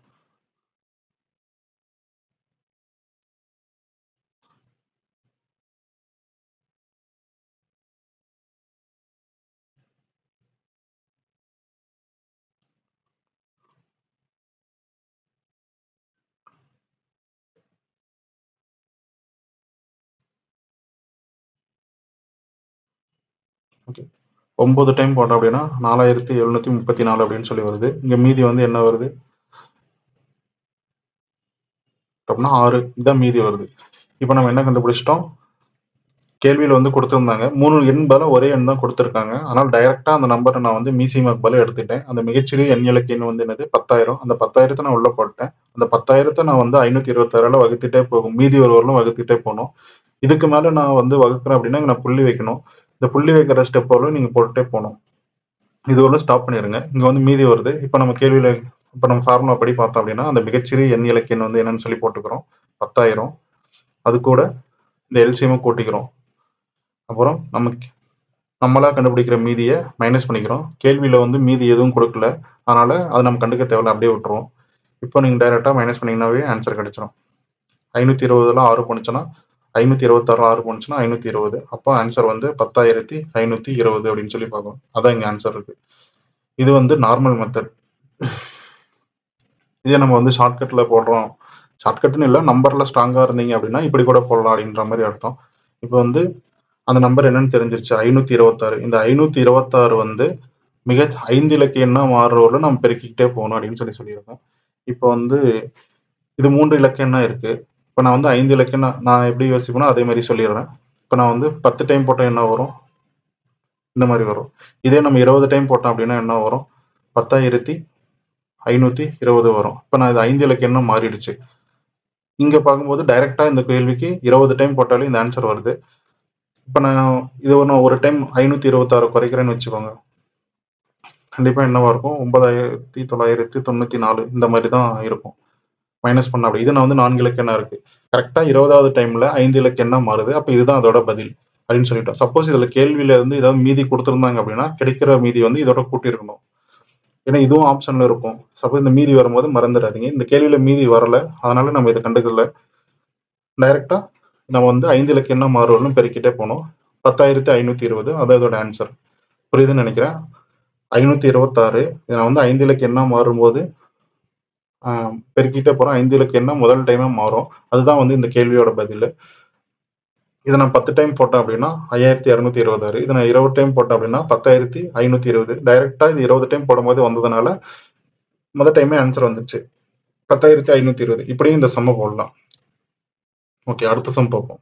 ஓகே 9 டைம் போட்டோம் அப்படின்னா 4734 அப்படின்னு சொல்லி வருது. இங்க மீதி வந்து என்ன வருது அப்படின்னா 6. இதுதான் மீதி வருது. இப்போ நம்ம என்ன கண்டுபிடிச்சிட்டோம், கேள்வியில வந்து கொடுத்துருந்தாங்க 3 எண் பதிலா ஒரே எண் தான் கொடுத்துருக்காங்க. அதனால டைரக்டா அந்த நம்பரை நான் வந்து மீசிமாக்கு பதிலா எடுத்துட்டேன். அந்த மிகச்சிறிய எண் இலக்க எண் வந்து என்னது 10,000. அந்த 10,000 நான் உள்ள போட்டேன். அந்த 10,000 நான் வந்து 526 வகுத்துட்டே போகும், மீதி ஒருவர்களும் வகுத்துட்டே போகணும். இதுக்கு மேல நான் வந்து வகுக்கிறேன் அப்படின்னா நான் புள்ளி வைக்கணும். இந்த புள்ளி வைக்கிற ஸ்டெப் வரலும் நீங்க போட்டுட்டே போகணும். இது வரலும் ஸ்டாப் பண்ணிருங்க. இங்க வந்து மீதி வருது. இப்போ நம்ம கேள்வியில இப்போ நம்ம ஃபார்முலா படி பார்த்தோம் அப்படின்னா அந்த மிகச்சிறிய எண் இலக்க எண் வந்து என்னன்னு சொல்லி போட்டுக்கிறோம், 10,000. அது கூட இந்த எல்சிஎம் கூட்டிக்கிறோம். அப்புறம் நமக்கு நம்மளா கண்டுபிடிக்கிற மீதியை மைனஸ் பண்ணிக்கிறோம். கேள்வியில வந்து மீதி எதுவும் கொடுக்கல, அதனால அதை நம்ம கண்டுக்க தேவையில்ல, அப்படியே விட்டுருவோம். இப்போ நீங்க டைரக்டா மைனஸ் பண்ணீங்கன்னாவே ஆன்சர் கிடைச்சிடும். 520 6 போனுச்சுன்னா 526 6 போனுச்சுன்னா 520. அப்போ ஆன்சர் வந்து 10,520 அப்படின்னு சொல்லி பார்க்கணும். அதான் இங்க ஆன்சர் இருக்கு. இது வந்து நார்மல் மெத்தட். இதே நம்ம வந்து ஷார்ட்கட்ல போடுறோம், ஷார்ட்கட்னு இல்லை, நம்பர்ல ஸ்ட்ராங்கா இருந்தீங்க அப்படின்னா இப்படி கூட போடலாம் அப்படின்ற மாதிரி அர்த்தம். இப்போ வந்து அந்த நம்பர் என்னன்னு தெரிஞ்சிருச்சு, 526. இந்த 526 வந்து மிக 5 இலக்க எண்ணா மாறுறவரை நம்ம பெருக்கிக்கிட்டே போகணும் அப்படின்னு சொல்லியிருக்கோம். இப்போ வந்து இது 3 இலக்க எண்ணா இருக்கு. இப்போ நான் வந்து 5 இலக்க எண்ணா நான் எப்படி யோசிப்பேனோ அதே மாதிரி சொல்லிடுறேன். இப்போ நான் வந்து 10 டைம் போட்டால் என்ன வரும், இந்த மாதிரி வரும். இதே நம்ம 20 டைம் போட்டோம் அப்படின்னா என்ன வரும், 10,520 வரும். இப்போ நான் இது 5 இலக்க எண்ணா மாறிடுச்சு. இங்க பார்க்கும்போது டைரக்டா இந்த கேள்விக்கு 20 டைம் போட்டாலே இந்த ஆன்சர் வருது. இப்போ நான் இது ஒரு டைம் 526 குறைக்கிறேன்னு வச்சுக்கோங்க, கண்டிப்பா என்னவா இருக்கும், 9,994 இந்த மாதிரி தான் இருக்கும். மைனஸ் பண்ண அப்படி இது நான் வந்து 4 இலக்க எண்ணா இருக்கு. கரெக்டா 20வது டைம்ல 5 இலக்க எண்ணா மாறுது. அப்ப இதுதான் அதோட பதில் அப்படின்னு சொல்லிட்டோம். சப்போஸ் இதுல கேள்வியில இருந்து ஏதாவது மீதி கொடுத்திருந்தாங்க அப்படின்னா கிடைக்கிற மீதி வந்து இதோட கூட்டி இருக்கணும். ஏன்னா இதுவும் ஆப்ஷன்ல இருக்கும். சப்போஸ் இந்த மீதி வரும்போது மறந்துடாதீங்க. இந்த கேள்வியில மீதி வரல, அதனால நம்ம இதை கண்டுக்கல. டைரக்டா நம்ம வந்து 5 இலக்க எண்ணா மாறுவதும் பெருக்கிட்டே போனோம். 10,520 அதான் இதோட ஆன்சர். புரியுதுன்னு நினைக்கிறேன். 526 நான் வந்து 5 இலக்க எண்ணா மாறும்போது பெருக்கிட்டே போறோம். 5 இலக்க எண்ணா முதல் டைமா மாறும். அதுதான் வந்து இந்த கேள்வியோட பதில். இதை நான் 10 டைம் போட்டேன் அப்படின்னா 5,226. இதை நான் 20 டைம் போட்டேன் அப்படின்னா 10,520. டைரக்டா இது 20 டைம் போடும்போது வந்ததுனால முதல் டைமே ஆன்சர் வந்துச்சு 10,520. இப்படியும் இந்த சம்ம போடலாம். ஓகே, அடுத்த சம் பார்ப்போம்.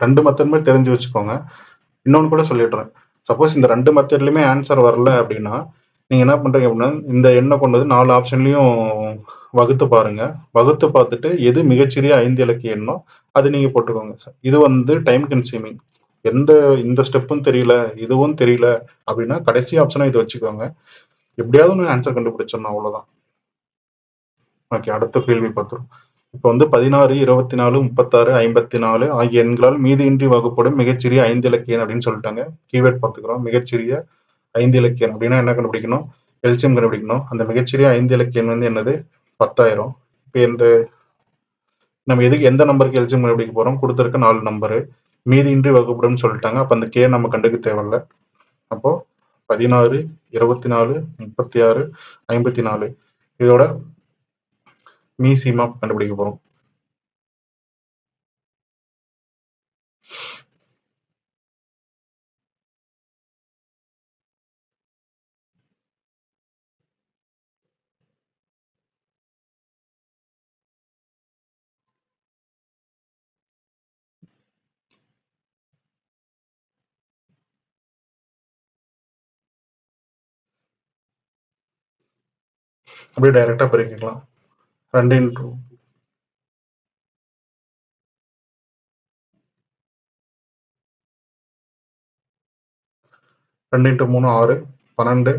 2 மெத்தடுமே தெரிஞ்சு வச்சுக்கோங்க. இன்னொன்னு கூட சொல்லிடுறேன். சப்போஸ் இந்த 2 மெத்தட்லயுமே ஆன்சர் வரல அப்படின்னா நீங்க என்ன பண்றீங்க அப்படின்னா இந்த எண்ணை கொண்டு வந்து 4 ஆப்ஷன்லயும் வகுத்து பாருங்க. வகுத்து பார்த்துட்டு எது மிகச்சிறிய 5 இலக்க எண்ணோ அது நீங்க போட்டுக்கோங்க. இது வந்து டைம் கன்சியூமிங். இந்த ஸ்டெப்பும் தெரியல, இதுவும் தெரியல அப்படின்னா கடைசி ஆப்ஷனா இது வச்சுக்கோங்க. எப்படியாவது ஒன்று ஆன்சர் கண்டுபிடிச்சிடணும், அவ்வளவுதான். ஓகே, அடுத்த கேள்வி பார்த்துரும். இப்போ வந்து 16, 24, 36, 54 ஆகிய எண்களால் மீதியின்றி வகுப்படும் மிகச்சிறிய 5 இலக்க எண் அப்படின்னு சொல்லிட்டாங்க. கீவேர்ட் பார்த்துக்கிறோம். மிகச்சிறிய 5 இலக்க எண் அப்படின்னா என்ன கண்டுபிடிக்கணும், எல்சிஎம் கண்டுபிடிக்கணும். அந்த மிகச்சிறிய 5 இலக்க எண் வந்து என்னது, 10,000. இப்போ நம்ம எதுக்கு எந்த நம்பருக்கு எல்சிஎம் கண்டுபிடிக்க போறோம், கொடுத்துருக்க 4 நம்பரு மீதியின்றி வகுப்படும் சொல்லிட்டாங்க. அப்ப அந்த கே நம்ம கண்டுக்க தேவையில்ல. அப்போ 16, 24, 36, 54 இதோட மீசிமா கண்டுபிடிக்க போறோம். அப்படியே டைரெக்டாக பெருக்கிக்கலாம். 2 into 2 into 3 6 12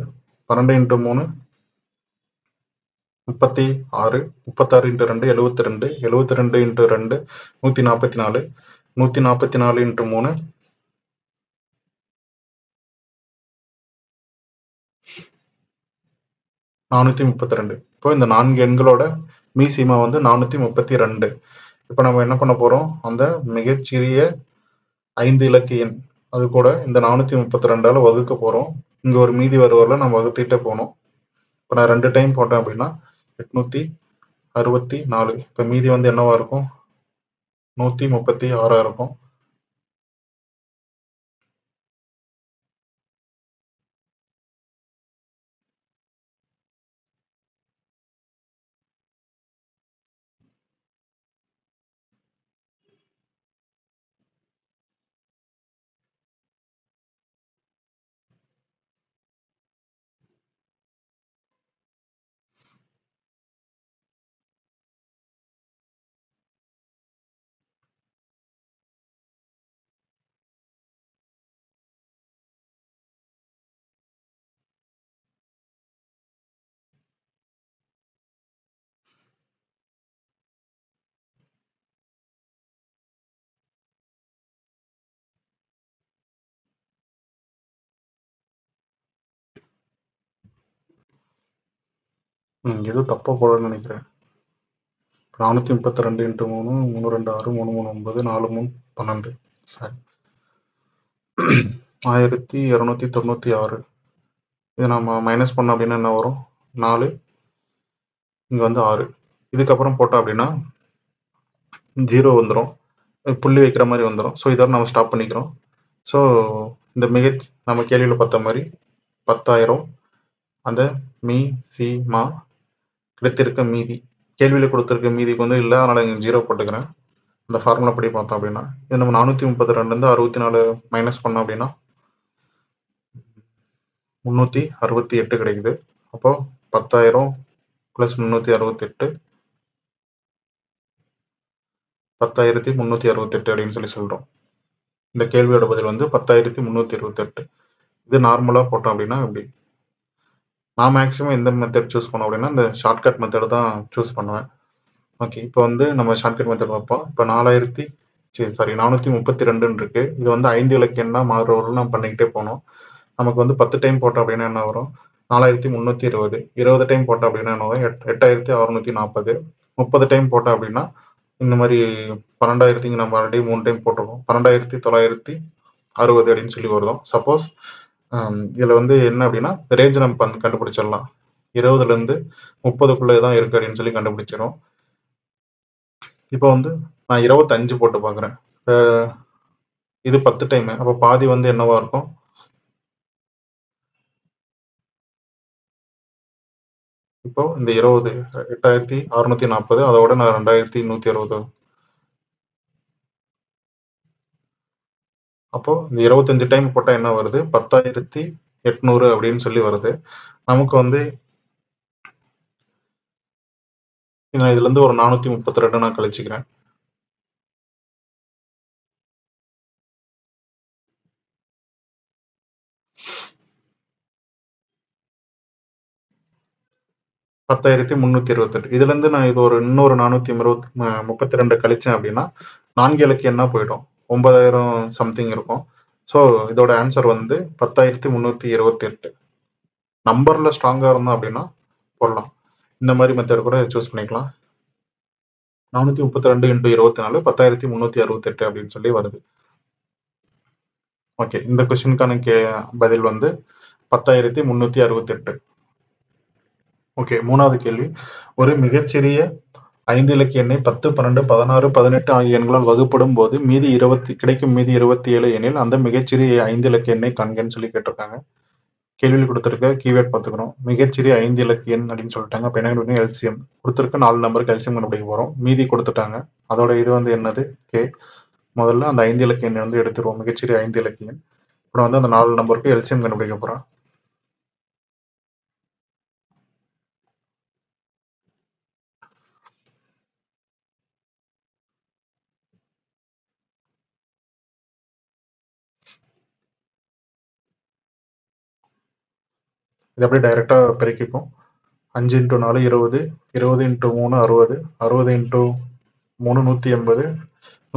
12 into 3 36 36 into 2 72 72 into 2 144 144 into 3 432. இப்போ இந்த 4 எண்களோட மீசீமா வந்து 432. இப்போ நம்ம என்ன பண்ண போறோம், அந்த மிகச்சிறிய 5 இலக்க எண் அது கூட இந்த 432ஆல வகுக்க போறோம். இங்க ஒரு மீதி வருவரில் நம்ம வகுத்துட்டே போகணும். இப்போ நான் 2 டைம் போட்டேன் அப்படின்னா 864. இப்போ மீதி வந்து என்னவா இருக்கும், 136 இருக்கும். ஏதோ தப்பா போடணும்னு நினைக்கிறேன். 432 இன்ட்டு 3 3 2 6 3 3 9 4 3 12. சரி, 1296. இதை நம்ம மைனஸ் பண்ணோம் அப்படின்னா என்ன வரும், 4 இங்கே வந்து 6. இதுக்கப்புறம் போட்டோம் அப்படின்னா 0 வந்துடும், புள்ளி வைக்கிற மாதிரி வந்துடும். ஸோ இதோட நம்ம ஸ்டாப் பண்ணிக்கிறோம். ஸோ இந்த நம்ம கேள்வியில் பார்த்த மாதிரி 10,000 அந்த மா கிடைத்திருக்க மீதி, கேள்வியில் கொடுத்துருக்க மீதிக்கு வந்து இல்லை, அதனால் இங்கே 0 போட்டுக்கிறேன். இந்த ஃபார்முலா படி பார்த்தோம் அப்படின்னா இது நம்ம 432 64 மைனஸ் பண்ணோம் அப்படின்னா 368 கிடைக்குது. அப்போ 10,000 + 368 10,368 அப்படின்னு சொல்றோம். இந்த கேள்வியோட பதில் வந்து 10,368. இது நார்மலா போட்டோம் அப்படின்னா இப்படி. நான் மேக்ஸிமம் எந்த மெத்தட் சூஸ் பண்ணோம் அப்படின்னா இந்த ஷார்ட்கட் மெத்தட் தான் சூஸ் பண்ணுவேன். ஓகே, இப்போ வந்து நம்ம ஷார்ட்கட் மெத்தட் பார்ப்போம். இப்போ 432 இருக்கு. இது வந்து 5 இலக்க எண்ணா மாறுறவரை நம்ம பண்ணிக்கிட்டே போனோம். நமக்கு வந்து 10 டைம் போட்டோம் அப்படின்னா என்ன வரும், 4,320. 20 டைம் போட்டோம் அப்படின்னா என்ன வரும், 8,640. 30 டைம் போட்டோம் அப்படின்னா இந்த மாதிரி 12,000 இங்கே நம்ம ஆல்ரெடி 3 டைம் போட்டிருக்கோம், 12,960 அப்படின்னு சொல்லி வருதோம். சப்போஸ் இதில் வந்து என்ன அப்படின்னா ரேஞ்ச் நம்ம கண்டுபிடிச்சிடலாம். 20லேருந்து 30க்குள்ளே தான் இருக்கு அப்படின்னு சொல்லி கண்டுபிடிச்சிடும். இப்போ வந்து நான் 25 போட்டு பார்க்குறேன். இது 10 டைம், அப்போ பாதி வந்து என்னவா இருக்கும், இப்போ இந்த 20 8,640, அதோட நான் 2,160. அப்போ இந்த 25 டைம் போட்டா என்ன வருது, 10,800 அப்படின்னு சொல்லி வருது. நமக்கு வந்து இதுல இருந்து ஒரு 432 நான் கழிச்சுக்கிறேன். $10,328. இதுல இருந்து நான் இது ஒரு இன்னொரு 432 கழிச்சேன் அப்படின்னா 4 இலக்க எண்ணா போயிடும், 9,000 சம்திங் இருக்கும். ஸோ இதோட ஆன்சர் வந்து 10,328. நம்பர்ல ஸ்ட்ராங்கா இருந்தோம் அப்படின்னா போடலாம். இந்த மாதிரி மெத்தட் கூட சூஸ் பண்ணிக்கலாம். 432 × 24 10,368 அப்படின்னு சொல்லி வருது. ஓகே, இந்த கொஸ்டினுக்கான பதில் வந்து 10,368. ஓகே, மூணாவது கேள்வி. ஒரு மிகச்சிறிய 5 இலக்க எண்ணை 10, 12, 16, 18 ஆகிய எண்களால் வகுப்படும் போது மீதி 27 எனில் அந்த மிகச்சிறிய 5 இலக்க எண்ணை காண்கன்னு சொல்லி கேட்டிருக்காங்க. கேள்வியில் கொடுத்திருக்க கீவேர்ட் பார்த்துக்கணும். மிகச்சிறிய 5 இலக்க எண் அப்படின்னு சொல்லிட்டாங்க. அப்போ என்ன எல்சிஎம் கொடுத்துருக்க 4 நம்பருக்கு எல்சிஎம் கண்டுபிடிக்க போறோம். மீதி கொடுத்துட்டாங்க, அதோட இது வந்து என்னது, கே. முதல்ல அந்த 5 இலக்க எண்ணை வந்து எடுத்துருவோம், மிகச்சிறிய 5 இலக்க எண். அப்புறம் வந்து அந்த 4 நம்பருக்கு எல்சிஎம் கண்டுபிடிக்க போறோம். இது அப்படியே டைரெக்டாக பெருக்கிப்போம். 5 × 4 20, 20 × 3 60, 60 × 3 180, 180 ×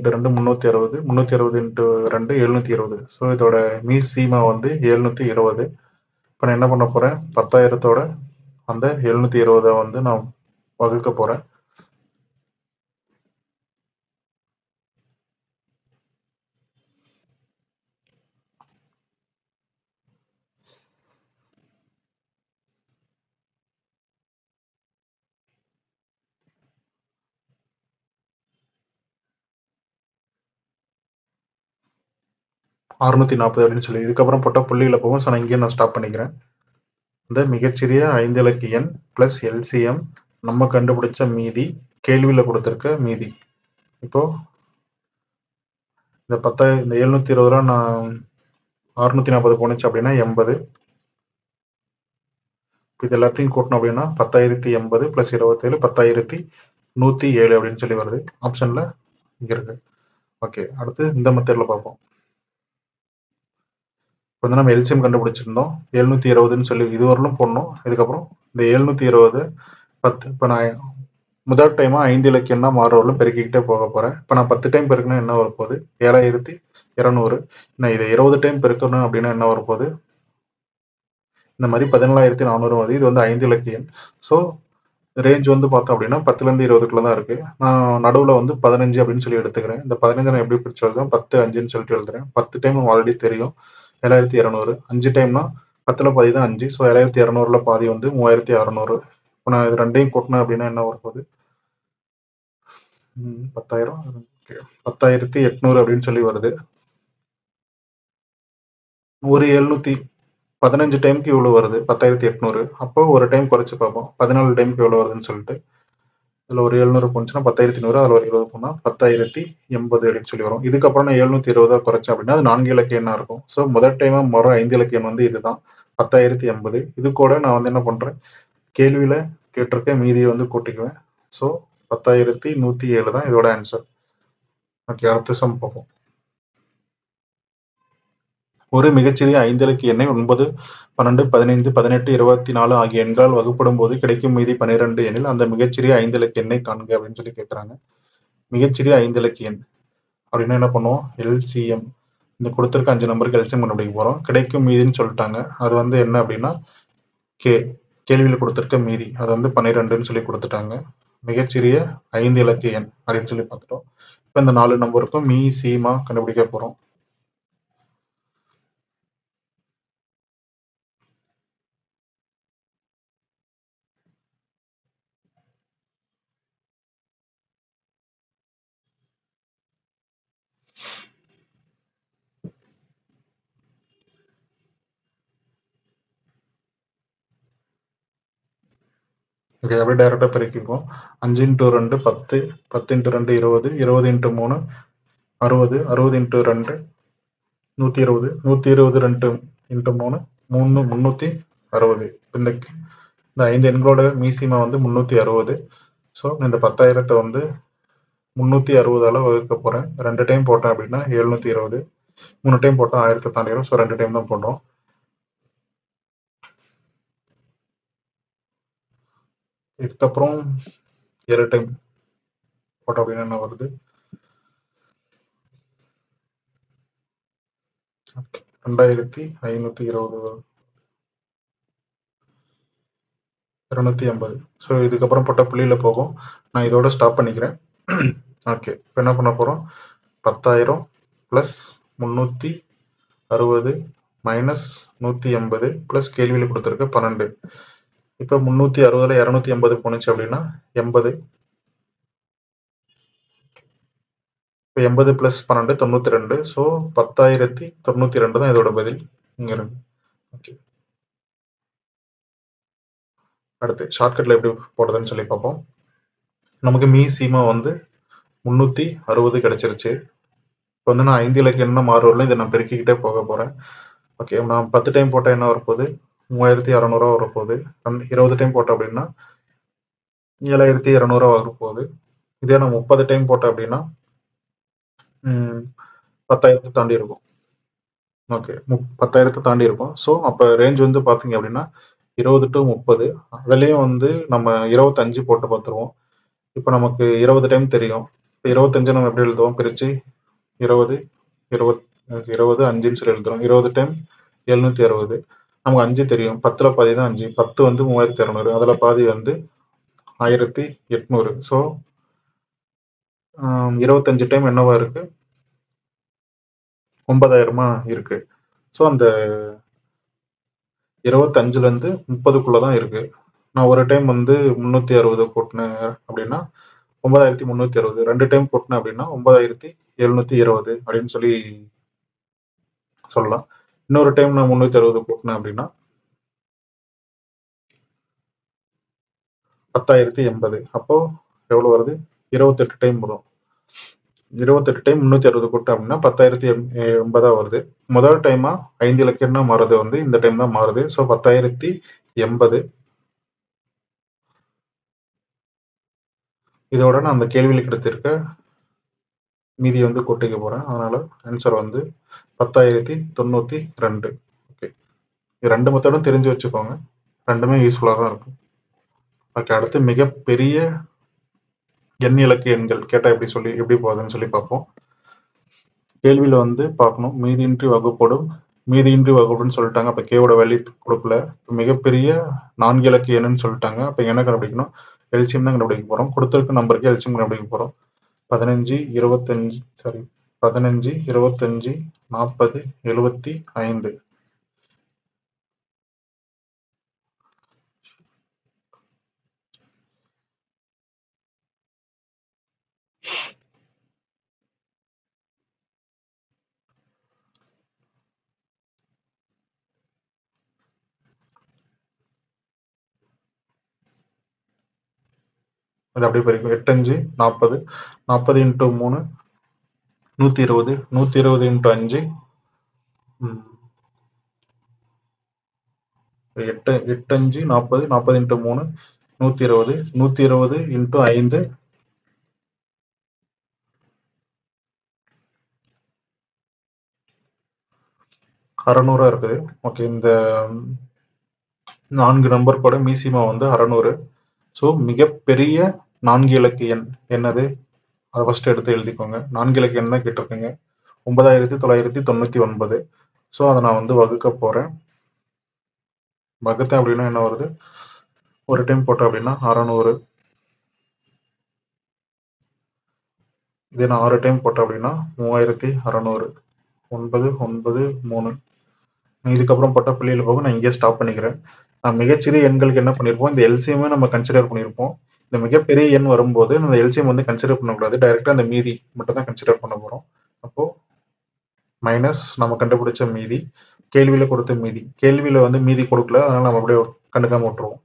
2 360, 360 × 2 720. ஸோ இதோட மீசீமா வந்து 720. இப்போ நான் என்ன பண்ண போகிறேன், 10,000தோட அந்த 720 வந்து நான் வகுக்க போகிறேன். அறுநூத்தி 40 அப்படின்னு சொல்லி இதுக்கப்புறம் போட்ட புள்ளியில் போகும். ஸோ நான் இங்கேயே நான் ஸ்டாப் பண்ணிக்கிறேன். இந்த மிகச்சிறிய 5 இலக்க எண் பிளஸ் எல்சிஎம் நம்ம கண்டுபிடிச்ச மீதி, கேள்வியில் கொடுத்துருக்க மீதி. இப்போ இந்த 720 ரூபா நான் 640 போனுச்சு அப்படின்னா 80. இது எல்லாத்தையும் கூட்டணும் அப்படின்னா 10,080 + 27 10,107 அப்படின்னு சொல்லி வருது. ஆப்ஷன்ல இங்க இருக்கு. ஓகே, அடுத்து இந்த மெத்தட்ல பார்ப்போம். இப்போ வந்து நம்ம எல்சிஎம் கண்டுபிடிச்சிருந்தோம். 720ன்னு சொல்லி இதுவரையிலும் போடணும். இதுக்கப்புறம் இந்த 720 10 இப்போ நான் முதல் டைமா 5 இலக்க எண்ணா மாறுவரையிலும் பெருக்கிக்கிட்டே போக போறேன். இப்போ நான் 10 டைம் பெருக்கினா என்ன வரப்போகுது, 7,200. நான் இதை 20 டைம் பெருக்கணும் அப்படின்னா என்ன வரப்போகுது, இந்த மாதிரி 14,400 வருது. இது வந்து 5 இலக்க எண். ஸோ ரேஞ்ச் வந்து பார்த்தோம் அப்படின்னா 10லேருந்து 20க்குள்ள தான் இருக்கு. நான் நடுவில் வந்து 15 அப்படின்னு சொல்லி எடுத்துக்கிறேன். இந்த 15 நான் எப்படி பிரிச்சு எழுதுறேன், 10 5ன்னு சொல்லிட்டு எழுதுறேன். 10 டைம் ஆல்ரெடி தெரியும் 7,200. 5 டைம்னா 10ல் பாதி தான் 5. ஸோ 7,200ல் பாதி வந்து 3,600. இப்போ நான் இது ரெண்டையும் கூட்டினேன் அப்படின்னா என்ன வரப்போகுது, 10,000 10,800 அப்படின்னு சொல்லி வருது. ஒரு 715 டைமுக்கு இவ்வளோ வருது 10,800. அப்போ ஒரு டைம் குறைச்சு பார்ப்போம் 14 டைமுக்கு எவ்வளோ வருதுன்னு சொல்லிட்டு. அதில் ஒரு 700 போனுச்சுன்னா 10,100, அதில் ஒரு 20 போனால் 10,080 அப்படின்னு சொல்லி வரும். இதுக்கப்புறம் நான் 720 குறைச்சேன் அப்படின்னா அது 4 இலக்க எண்ணா இருக்கும். ஸோ முதல் டைமா மறு 5 இலக்க எண் வந்து இதுதான் 10,080. இது கூட நான் வந்து என்ன பண்றேன், கேள்வியில கேட்டிருக்க மீதியை வந்து கூட்டிக்குவேன். ஸோ 10,107 தான் இதோட ஆன்சர். ஓகே, அடுத்த சம் பார்ப்போம். ஒரு மிகச்சிறிய 5 இலக்க எண்ணை 9, 12, 15, 18, 24 ஆகிய எண்களால் வகுப்படும் போது கிடைக்கும் மீதி 12 எனில் அந்த மிகச்சிறிய 5 இலக்க எண்ணை காண்க அப்படின்னு சொல்லி கேட்குறாங்க. மிகச்சிறிய 5 இலக்க எண் அப்படின்னா என்ன பண்ணுவோம், எல்சிஎம். இந்த கொடுத்துருக்க 5 நம்பருக்கு எல்சிஎம் கண்டுபிடிக்க போறோம். கிடைக்கும் மீதின்னு சொல்லிட்டாங்க. அது வந்து என்ன அப்படின்னா கேள்வியில் கொடுத்துருக்க மீதி, அது வந்து 12ன்னு சொல்லி கொடுத்துட்டாங்க. மிகச்சிறிய 5 இலக்க எண் அப்படின்னு சொல்லி பார்த்துட்டோம். இப்போ இந்த 4 நம்பருக்கும் மீ கண்டுபிடிக்க போறோம். ஓகே, அப்படியே டைரெக்டாக பெருக்கிப்போம். 5 × 2 10, 10 × 2 20, 20 × 3 60, 60 × 2 120, 120 2 × 3 360. இந்த 5 எண்களோட மீசிமா வந்து 360. ஸோ இந்த 10,000 வந்து 360ஆல வகுக்க போறேன். 2 டைம் போட்டேன் அப்படின்னா 720, 3 டைம் போட்டால் 1000 தாண்டிடும். ஸோ 2 டைம் தான் போடுறோம். இதுக்கப்புறம் 7 டைம் போட்டோம் அப்படின்னா என்ன வருது, 2,520 280. ஸோ இதுக்கப்புறம் போட்ட புள்ளியில போகும். நான் இதோட ஸ்டாப் பண்ணிக்கிறேன். ஓகே, இப்போ என்ன பண்ண போறோம், 10,000 + 360 - 180 + கேள்வியில் கொடுத்துருக்க 12. இப்போ 360ல் 280 போனுச்சு அப்படின்னா 80. இப்போ 80 + 12 92. ஸோ 10,092 தான் இதோட பதில். இங்க இருக்கு. ஓகே, அடுத்து ஷார்ட்கட்ல எப்படி போடுறதுன்னு சொல்லி பார்ப்போம். நமக்கு மீசிமா வந்து 360 கிடைச்சிருச்சு. இப்போ வந்து நான் 5 இலக்க எண்ணா மாறுவரில் இதை நான் பெருக்கிக்கிட்டே போக போறேன். ஓகே, நான் 10 டைம் போட்டால் என்ன வரப்போகுது, 3,600 வரப்போகுது. 20 டைம் போட்டேன் அப்படின்னா 7,200 வரப்போகுது. இதே நான் 30 டைம் போட்டேன் அப்படின்னா 10,000 தாண்டி இருக்கும். ஓகே. 10,000 தாண்டி இருக்கும். ஸோ அப்போ ரேஞ்ச் வந்து பார்த்தீங்க அப்படின்னா 20 to 30. அதுலேயும் வந்து நம்ம 25 போட்டு பார்த்துருவோம். இப்போ நமக்கு 20 டைம் தெரியும். இப்போ 25 நம்ம எப்படி எழுதுவோம் பிரித்து 20 20 20 5ன்னு சொல்லி எழுதுறோம். 20 டைம் 760. நமக்கு 5 தெரியும். 10ல் பாதி தான் 5. 10 வந்து 3200. அதில் பாதி வந்து 1800. ஸோ 25 டைம் என்னவா இருக்கு? 9000 இருக்கு. ஸோ அந்த 25லேருந்து 30க்குள்ள தான் இருக்கு. நான் ஒரு டைம் வந்து 360 கூட்டினேன் அப்படின்னா 9360. 2 டைம் கூட்டினேன் அப்படின்னா 9720 அப்படின்னு சொல்லி சொல்லலாம். இன்னொரு டைம் நான் 360 கூட்டினேன் அப்படின்னா 10,080. அப்போ எவ்வளோ வருது? 28 டைம் வரும். 28 டைம் 360 கூட்டம் அப்படின்னா 10,080 வருது. முதல் டைமா 5 இலக்கம்னா மாறுது வந்து இந்த டைம் தான் மாறுது. ஸோ 10,080. இதோட நான் அந்த கேள்வியில் கிடைத்திருக்க மீதி வந்து கூட்டிக்க போறேன். அதனால ஆன்சர் வந்து 10,092. ஓகே. இது 2 மெத்தடும் தெரிஞ்சு வச்சுக்கோங்க. ரெண்டுமே யூஸ்ஃபுல்லாக தான் இருக்கும். ஓகே. அடுத்து மிகப்பெரிய எண் இலக்கு எண்கள் கேட்டால் எப்படி போகுதுன்னு சொல்லி பார்ப்போம். கேள்வியில் வந்து பார்க்கணும். மீதியின்றி வகுப்படும், மீதியின்றி வகுப்புன்னு சொல்லிட்டாங்க. அப்போ கேவோட வேல்யூ கொடுக்கல. மிகப்பெரிய 4 இலக்கு எண்ணுன்னு சொல்லிட்டாங்க. அப்போ என்ன கண்டுபிடிக்கணும்? எல்சிஎம் தான் கண்டுபிடிக்க போகிறோம். கொடுத்துருக்க நம்பருக்கு எல்சிஎம் கண்டுபிடிக்க போகிறோம். 15 25 சாரி 15 25 40 75. அது அப்படியே பிரிக்கும். 8 5 40. 40 இன்ட்டு 3 120. 120 இன்ட்டு 5 8 8 5 40. 40 இன்ட்டு 3 120. 120 இன்ட்டு 5 600 இருக்குது. ஓகே. இந்த 4 நம்பர் கூட மீசிமா வந்து 600. ஸோ மிகப்பெரிய 4 இலக்கு எண் என்னது? அதை ஃபர்ஸ்ட் எடுத்து எழுதிக்கோங்க. 4 இலக்கு எண் தான் கேட்டிருக்கேங்க. 9999. ஸோ அதை நான் வந்து வகுக்க போறேன். வகுத்தேன் அப்படின்னா என்ன வருது? ஒரு டைம் போட்டேன் அப்படின்னா 600. இதே நான் 6 டைம் போட்டேன் அப்படின்னா 3600. 9 9 3. இதுக்கப்புறம் போட்ட புள்ளியில் போக நான் இங்கே ஸ்டாப் பண்ணிக்கிறேன். நான் மிகச்சிறிய எண்களுக்கு என்ன பண்ணியிருப்போம்? இந்த எல்சிஎம்மே நம்ம கன்சிடர் பண்ணியிருப்போம். இந்த மிகப்பெரிய எண் வரும்போது நம்ம எல்சிஎம் வந்து கன்சிடர் பண்ணக்கூடாது. டைரெக்டாக அந்த மீதி மட்டும் தான் கன்சிடர் பண்ண போகிறோம். அப்போ மைனஸ் நம்ம கண்டுபிடிச்ச மீதி, கேள்வியில் கொடுத்த மீதி. கேள்வியில் வந்து மீதி கொடுக்கல, அதனால நம்ம அப்படியே கண்டுக்காம விட்டுருவோம்.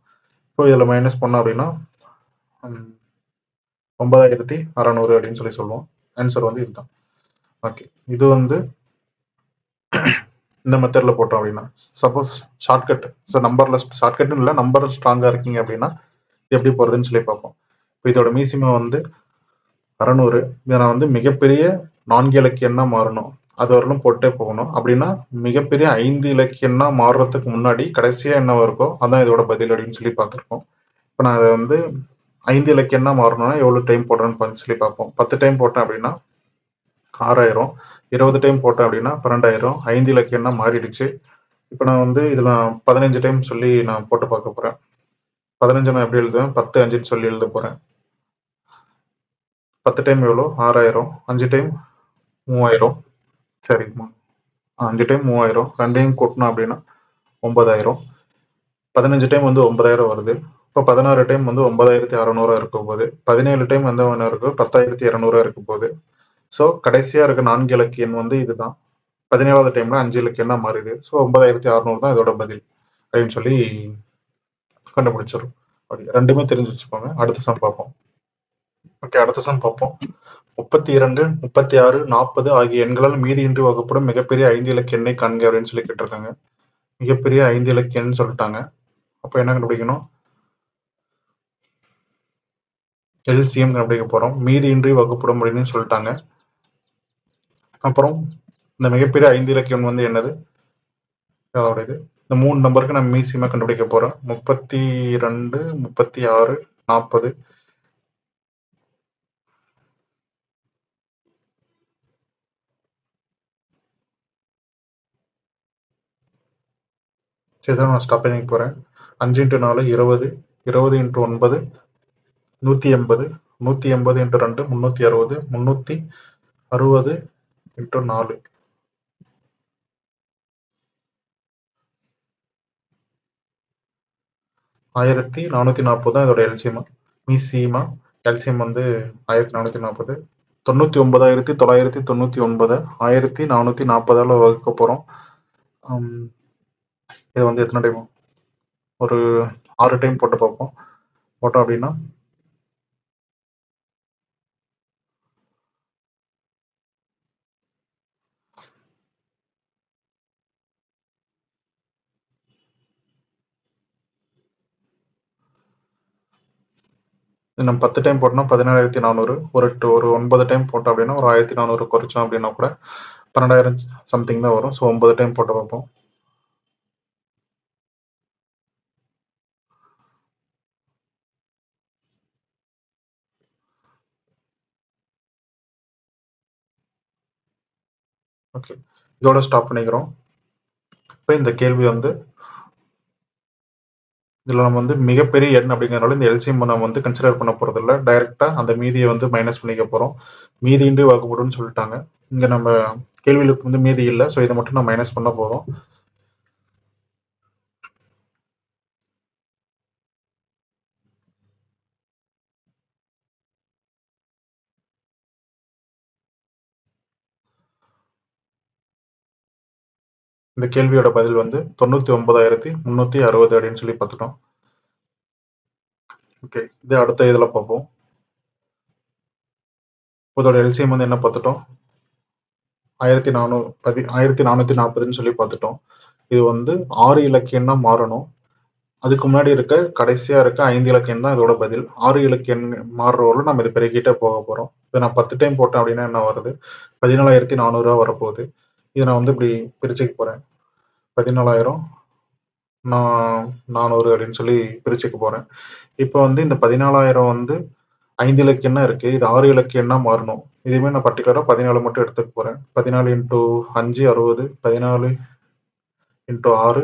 இப்போ இதில் மைனஸ் பண்ணோம் அப்படின்னா 9600 அப்படின்னு சொல்லி சொல்லுவோம். ஆன்சர் வந்து இதுதான். ஓகே. இது வந்து இந்த மெத்தடில் போட்டோம் அப்படின்னா சப்போஸ் ஷார்ட்கட், ஸோ நம்பரில் ஷார்ட்கட்னு இல்லை, நம்பர் ஸ்ட்ராங்காக இருக்கீங்க அப்படின்னா இது எப்படி போகிறதுன்னு சொல்லி பார்ப்போம். இப்போ இதோட மீசிமா வந்து 600. இதை நான் வந்து மிகப்பெரிய 4 இலக்கு எண்ணா மாறணும், அது வரலும் போட்டே போகணும். அப்படின்னா மிகப்பெரிய 5 இலக்கு எண்ணா மாறுறதுக்கு முன்னாடி கடைசியாக என்ன இருக்கோ அதான் இதோட பதில் அப்படின்னு சொல்லி பார்த்துருக்கோம். இப்போ நான் அதை வந்து 5 இலக்கு எண்ணா மாறணும்னா எவ்வளோ டைம் போடுறேன்னு சொல்லி பார்ப்போம். 10 டைம் போட்டேன் அப்படின்னா 6000. 20 டைம் போட்டேன் அப்படின்னா 12,000. 5 இலக்கு எண்ணா மாறிடுச்சு. இப்போ நான் வந்து இதில் 15 டைம் சொல்லி நான் போட்டு பார்க்க போகிறேன். 15 நான் எப்படி எழுதுவேன்? 10 5ன்னு சொல்லி எழுத போகிறேன். 10 டைம் எவ்வளோ? 6000. 5 டைம் 3000. சரி, 5 டைம் 3000. 2 டைம் கூட்டணும் அப்படின்னா 9000. 15 டைம் வந்து 9000 வருது. இப்போ 16 டைம் வந்து 9600 இருக்க போகுது. 17 டைம் வந்து என்ன இருக்கு? 10,200 இருக்க போகுது. ஸோ கடைசியாக இருக்க 4 இலக்கு எண் வந்து இதுதான். 17வது டைம்ல 5 இலக்கு எண்ணா மாறுது. ஸோ 9600 தான் இதோட பதில் அப்படின்னு சொல்லி கண்டுபிடிச்சிடும். அப்படி ரெண்டுமே தெரிஞ்சு வச்சுக்கோங்க. அடுத்த சம் பார்ப்போம். ஓகே. அடுத்த சம் பார்ப்போம். 32 36 40 ஆகிய எண்களால் மீதியின்றி வகுப்படும் மிகப்பெரிய 5 இலக்கு எண்ணை காண்க அப்படின்னு சொல்லி கேட்டிருக்காங்க. மிகப்பெரிய 5 இலக்கு எண் சொல்லிட்டாங்க. அப்போ என்ன கண்டுபிடிக்கணும்? எல்சிஎம் கண்டுபிடிக்க போறோம். மீதியின்றி வகுப்படும் அப்படின்னு சொல்லிட்டாங்க. அப்புறம் இந்த மிகப்பெரிய 5 இலக்க எண் வந்து என்னது? அதோட இது. இந்த 3 நம்பருக்கு நான் மீசியமா கண்டுபிடிக்க போறேன். 32, 36, 40. சரி, இதான் நான் ஸ்டாப் பண்ணிக்க போறேன். 5 × 4 20, 20 × 9 180, 180 × 2 360, 360 × 4 1440 தான் இதோட எல்சிஎம். மீசியமா எல்சிஎம் வந்து 1440. 99,999 1440 வகுக்க போறோம். இது வந்து எத்தனை டைம்? ஒரு 6 டைம் போட்டு பார்ப்போம். போட்டோம் அப்படின்னா நம்ம 10 டைம் போட்டோம்னா 17,400. ஒரு 9 டைம் போட்டோம் அப்படின்னா ஒரு 1,400 குறைச்சோம் அப்படின்னா கூட 12,000 சம்திங் தான் வரும். ஸோ 9 டைம் போட்டு பார்ப்போம். ஓகே, இதோட ஸ்டாப் பண்ணிக்கிறோம். இப்போ இந்த கேள்வி வந்து இதில் நம்ம வந்து மிகப்பெரிய எண் அப்படிங்கிறனால இந்த எல்சிஎம் நம்ம வந்து கன்சிடர் பண்ண போகிறது இல்லை. டைரெக்டாக அந்த மீதியை வந்து மைனஸ் பண்ணிக்க போகிறோம். மீதியின்றி வகுப்படும்னு சொல்லிட்டாங்க. இங்கே நம்ம கேள்வியில் வந்து மீதி இல்லை. ஸோ இதை மட்டும் நான் மைனஸ் பண்ண போதும். இந்த கேள்வியோட பதில் வந்து 99,360 அப்படின்னு சொல்லி பார்த்துட்டோம். ஓகே, இது அடுத்த இதில் பார்ப்போம். இதோட எல்சிஎம் வந்து என்ன பார்த்துட்டோம்? 1440ன்னு சொல்லி பார்த்துட்டோம். இது வந்து 6 இலக்க எண்ணா மாறணும். அதுக்கு முன்னாடி இருக்க கடைசியா இருக்க 5 இலக்க எண் தான் இதோட பதில். 6 இலக்க எண் மாறுறவரை நம்ம இது பெருக்கிட்டே போக போறோம். இதை நான் 10 டைம் போட்டேன் அப்படின்னா என்ன வருது? 14,400 வரப்போகுது. இதை நான் வந்து இப்படி பிரிச்சுக்க போறேன். 14,000 400 அப்படின்னு சொல்லி பிரிச்சுக்க போறேன். இப்போ வந்து இந்த 14,000 வந்து 5 இலக்க எண்ணா இருக்கு. இது 6 இலக்க எண்ணா மாறணும். இதுவுமே நான் பர்டிகுலரா 14 மட்டும் எடுத்துக்க போறேன். 14 × 5 60, 14 × 6 84,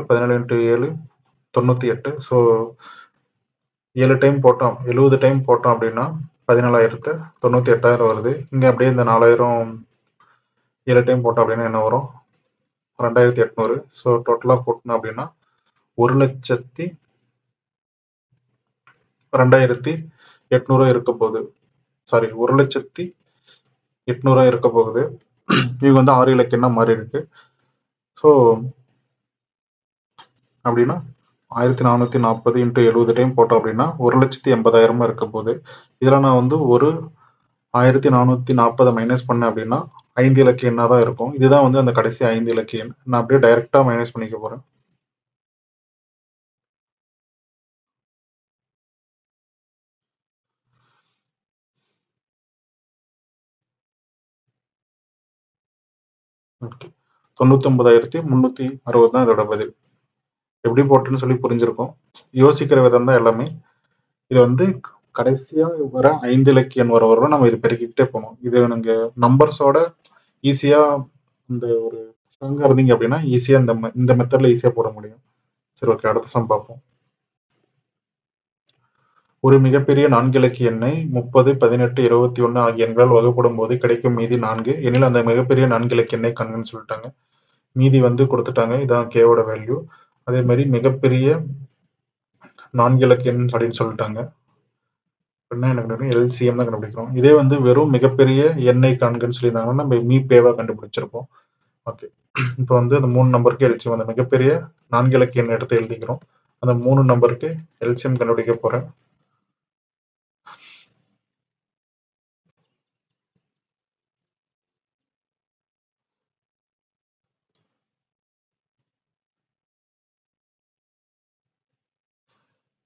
14 × 7 98. ஸோ 7 டைம் போட்டோம், 70 டைம் போட்டோம் அப்படின்னா 14,000 98,000 வருது. இங்க அப்படியே இந்த 4,000 7 டைம் போட்டோம் அப்படின்னா என்ன வரும்? 2,800. ஸோ டோட்டலா கூட்டணும் அப்படின்னா 1,02,800 இருக்க போகுது. சாரி, 1,08,800 இருக்க போகுது. இவங்க வந்து 6 இலக்க எண்ணா மாறி இருக்கு. ஸோ அப்படின்னா 1440 × 70 டைம் போட்டோம் அப்படின்னா 1,80,000 இருக்க போகுது. இதில் நான் வந்து ஒரு 1440 மைனஸ் பண்ணேன் அப்படின்னா 5 இலக்க எண்ணா தான் இருக்கும். இதுதான் வந்து அந்த கடைசி 5 இலக்க எண். நான் அப்படியே டைரக்டா மைனஸ் பண்ணிக்க போறேன். ஓகே, 99,360 தான் இதோட பதில். எப்படி போட்டுன்னு சொல்லி புரிஞ்சிருக்கும். யோசிக்கிற விதம் தான் எல்லாமே. இது வந்து கடைசியா வர 5 இலக்க எண் வர நம்ம இது பெருக்கிக்கிட்டே போகணும். இது நீங்க நம்பர்ஸோட ஈஸியா இந்த ஒரு ஸ்ட்ராங்கா இருந்தீங்க அப்படின்னா ஈஸியா இந்த மெத்தட்ல ஈஸியா போட முடியும். சரி, ஓகே, அடுத்த சம் பார்ப்போம். ஒரு மிகப்பெரிய 4 இலக்க எண்ணை 30, 18, 21 ஆகிய எண்களால் வகுப்படும் போது கிடைக்கும் மீதி 4 எனில் அந்த மிகப்பெரிய 4 இலக்க எண்ணை காண்கன்னு சொல்லிட்டாங்க. மீதி வந்து கொடுத்துட்டாங்க. இதான் கேவோட வேல்யூ. அதே மாதிரி மிகப்பெரிய 4 இலக்க எண் அப்படின்னு சொல்லிட்டாங்க. என்ன கண்டுபிடிக்கணும்? எல்சிஎம் தான் கண்டுபிடிக்கிறோம். இதே வந்து வெறும் மிகப்பெரிய எண்ணை காண்கன்னு சொல்லியிருந்தாங்கன்னா நம்ம மீபேவா கண்டுபிடிச்சிருப்போம். ஓகே, இப்போ வந்து அந்த 3 நம்பருக்கு எல்சிஎம், அந்த மிகப்பெரிய 4 இலக்க எண் எடுத்து எழுதிக்கிறோம். அந்த 3 நம்பருக்கு எல்சிஎம் கண்டுபிடிக்க போறேன்.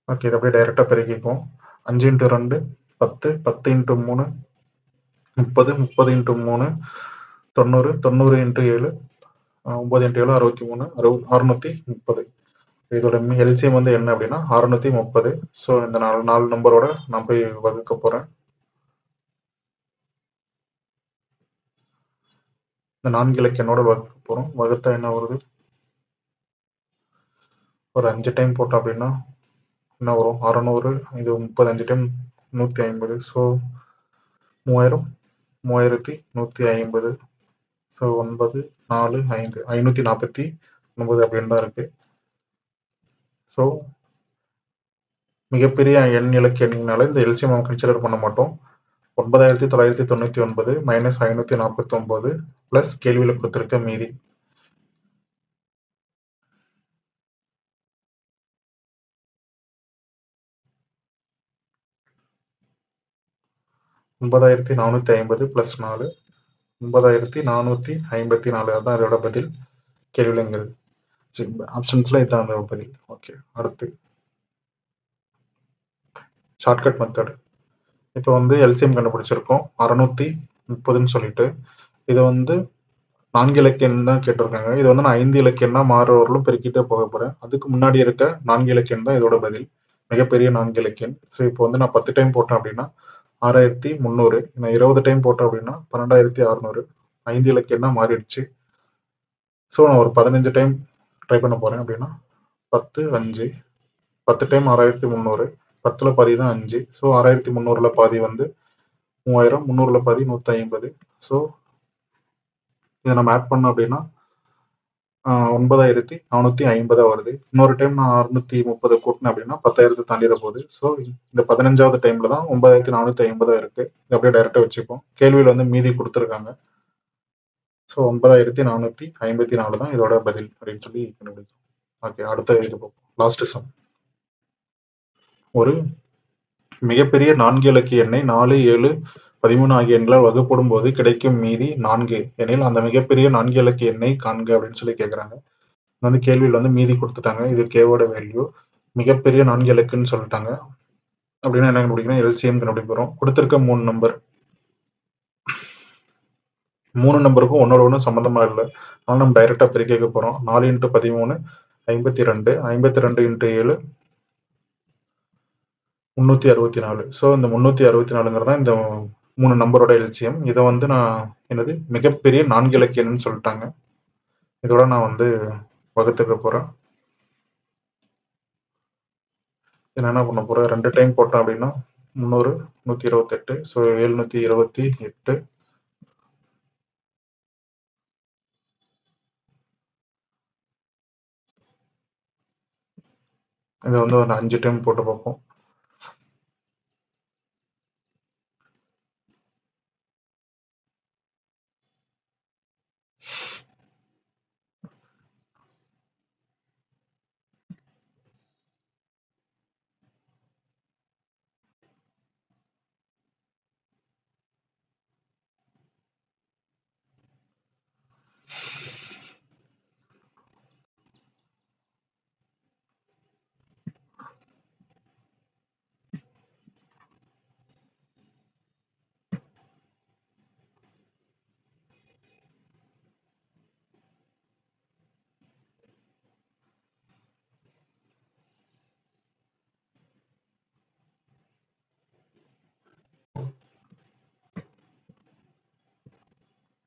ஓகே, இதை அப்படியே டைரக்டா பெருக்கிப்போம். 5 × 2 10, 10 × 3 30, 30 × 3 90 90 இன்ட்டு 7 9 இன்ட்டு 7 63 630. இதோட எல்சிஎம் வந்து என்ன அப்படின்னா 630. ஸோ இந்த நாலு நம்பரோட நான் போய் வகுக்க போறேன். இந்த 4 இலக்க எண்ணோட வகுக்க போறோம். வகுத்தா என்ன வருது? ஒரு 5 டைம் போட்டோம் அப்படின்னா என்ன வரும்? 600. இது 35 டைம் 150. ஸோ 3000 3150. ஸோ 9 4 5 549 அப்படின்னு தான் இருக்கு. ஸோ மிகப்பெரிய எண் இலக்க எண்ணினால இந்த எல்சிஎம் நம்ம கன்சிடர் பண்ண மாட்டோம். 9999 மைனஸ் 549 பிளஸ் கேள்வியில் கொடுத்திருக்க மீதி. $9,450 பிளஸ் 4 $9,454. அதான் இதோட பதில். கேள்வியிலங்கிறது ஆப்ஷன்ஸ்ல இதான் அந்த பதில். ஓகே, அடுத்து ஷார்ட்கட் மெத்தட். இப்போ வந்து எல்சிஎம் கண்டுபிடிச்சிருக்கோம் 630ன்னு சொல்லிட்டு. இதை வந்து 4 இலக்க எண் தான் கேட்டிருக்காங்க. இது வந்து நான் 5 இலக்க எண்ணா மாறுவர்களும் பெருக்கிட்டே போக போறேன். அதுக்கு முன்னாடி இருக்க 4 இலக்க எண் தான் இதோட பதில். மிகப்பெரிய 4 இலக்க எண். ஸோ இப்போ வந்து நான் 10 டைம் போட்டேன் அப்படின்னா 6300. நான் 20 டைம் போட்டேன் அப்படின்னா 12600. 5 இலக்க எண்ணா மாறிடுச்சு. ஸோ நான் ஒரு 15 டைம் ட்ரை பண்ண போறேன் அப்படின்னா 10 5 10 டைம் 6300. 10ல பாதி தான் 5. ஸோ 6300ல பாதி வந்து 3000. 300ல பாதி 150. ஸோ இதை நம்ம ஆட் பண்ணோம் அப்படின்னா 9450 வருது. இன்னொரு டைம் நான் 630 கூட்டினேன் அப்படின்னா 10,000 தாண்டிட போகுது. ஸோ இந்த 15வது டைம்ல தான் 9450 இருக்கு. இது அப்படியே டைரக்டா வச்சுப்போம். கேள்வியில் வந்து மீதி கொடுத்துருக்காங்க. ஸோ 9454 தான் இதோட பதில் அப்படின்னு சொல்லி கண்டுபிடிக்கும். ஓகே, அடுத்த இது பார்ப்போம். Last some. ஒரு மிகப்பெரிய 4 இலக்க எண்ணை 4 7 13 ஆகிய எண்களால் வகுப்படும் போது கிடைக்கும் மீதி 4 எனில் அந்த மிகப்பெரிய 4 இலக்க எண்ணை காண்க அப்படின்னு சொல்லி கேட்குறாங்க. வந்து கேள்வியில் வந்து மீதி கொடுத்துட்டாங்க. இது கேவோட வேல்யூ. மிகப்பெரிய 4 இலக்குன்னு சொல்லிட்டாங்க. அப்படின்னா என்ன கண்டுபிடிக்கணும்? எல்சிஎம் கண்டுபிடிக்கிறோம். கொடுத்திருக்க 3 நம்பர், 3 நம்பருக்கும் ஒன்னோட ஒன்று சம்மந்தமா இல்லை. அதனால நம்ம டைரக்டா பெருக்கிக்க போறோம். 4 இன்ட்டு 13 52. 52 இன்ட்டு 7 364. ஸோ இந்த 364ங்கிறது தான் இந்த 3 நம்பரோட எல்சிஎம். இதை வந்து நான் என்னது மிகப்பெரிய 4 இலக்க எண்ணுன்னு சொல்லிட்டாங்க. இதோட நான் வந்து வகுத்துக்க போறேன். என்ன பண்ண போறேன்? 2 டைம் போட்டோம் அப்படின்னா 300 128. ஸோ 728. இதை வந்து ஒரு 5 டைம் போட்டு பார்ப்போம்.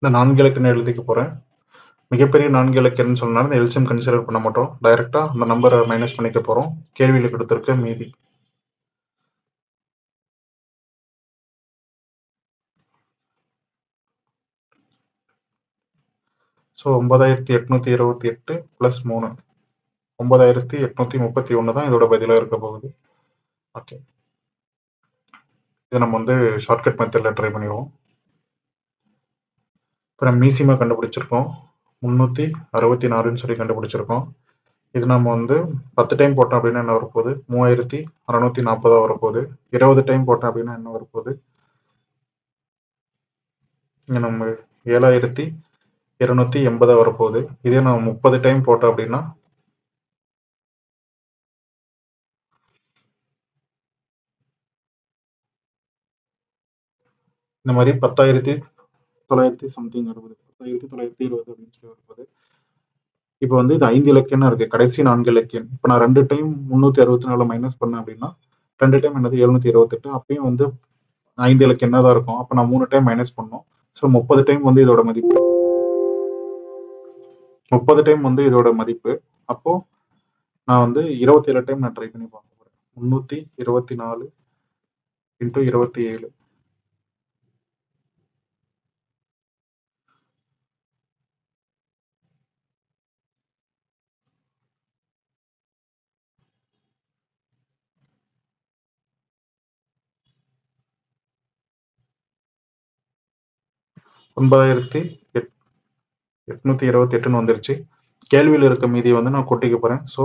இந்த 4 இலக்கணம் எழுதிக்க போறேன். மிகப்பெரிய 4 இலக்கணம்னு சொன்னாலும் இந்த எல்சிஎம் கன்சிடர் பண்ண மாட்டோம். டைரக்டா அந்த நம்பரை மைனஸ் பண்ணிக்க போறோம். கேள்வியில் கொடுத்திருக்க மீதி. ஸோ 9828 பிளஸ் 3 9831 தான் இதோட பதிலாக இருக்க போகுது. ஓகே, இதை நம்ம வந்து ஷார்ட்கட் மெத்தட்ல ட்ரை பண்ணிடுவோம். இப்போ நம்ம மீசிமா கண்டுபிடிச்சிருக்கோம். 364ன்னு சொல்லி கண்டுபிடிச்சிருக்கோம். இது நம்ம வந்து 10 டைம் போட்டோம் அப்படின்னா என்ன வரப்போகுது? 3640 வரப்போகுது. 20 டைம் போட்டோம் அப்படின்னா என்ன வரப்போகுது? இங்கே நம்ம 7280 வரப்போகுது. இதே நம்ம 30 டைம் போட்டோம் அப்படின்னா இந்த மாதிரி 900 சம்திங் 60 1920 அப்படின்னு சொல்லி வரும்போது இப்போ வந்து இது 5 இலக்கியம் இருக்கு, கடைசி 4 இலக்கியம். இப்போ நான் 2 டைம் 364 மைனஸ் பண்ணேன் அப்படின்னா 2 டைம் என்னது 728. அப்பயும் வந்து 5 இலக்கியம் தான் இருக்கும். அப்போ நான் 3 டைம் மைனஸ் பண்ணோம். ஸோ 30 டைம் வந்து இதோட மதிப்பு 30 டைம் வந்து இதோட மதிப்பு. அப்போ நான் வந்து 27 டைம் நான் ட்ரை பண்ணி பார்க்க போறேன். 324 இன்டூ 27 9828 வந்துருச்சு. கேள்வியில் இருக்க மீதி வந்து நான் கொட்டிக்க போறேன். ஸோ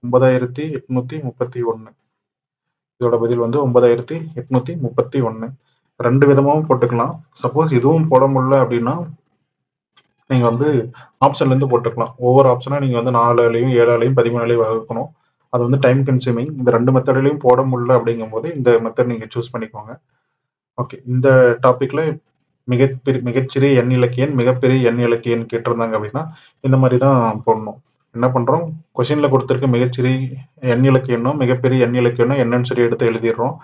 9831. இதோட பதில் வந்து 9831. 2 விதமாவும் போட்டுக்கலாம். சப்போஸ் இதுவும் போட முடியல அப்படின்னா நீங்க வந்து ஆப்ஷன்ல இருந்து போட்டுக்கலாம். ஒவ்வொரு ஆப்ஷனா நீங்க வந்து 4ஆலையும் 7ஆலையும் 13ஆலையும் வகுக்கணும். அது வந்து டைம் கன்சியூமிங். இந்த 2 மெத்தட்லையும் போட முடியல அப்படிங்கும்போது இந்த மெத்தட் நீங்க சூஸ் பண்ணிக்கோங்க. ஓகே, இந்த டாபிக்ல மிகச்சிறிய எண் இலக்கியன் மிகப்பெரிய எண் இலக்கியன் கேட்டிருந்தாங்க அப்படின்னா இந்த மாதிரி தான் போடணும். என்ன பண்றோம், கொஸ்டின்ல கொடுத்திருக்க மிகச்சிறிய எண் இலக்கியனும் மிகப்பெரிய எண் இலக்கியனும் என்னன்னு சொல்லி எடுத்து எழுதிடுறோம்.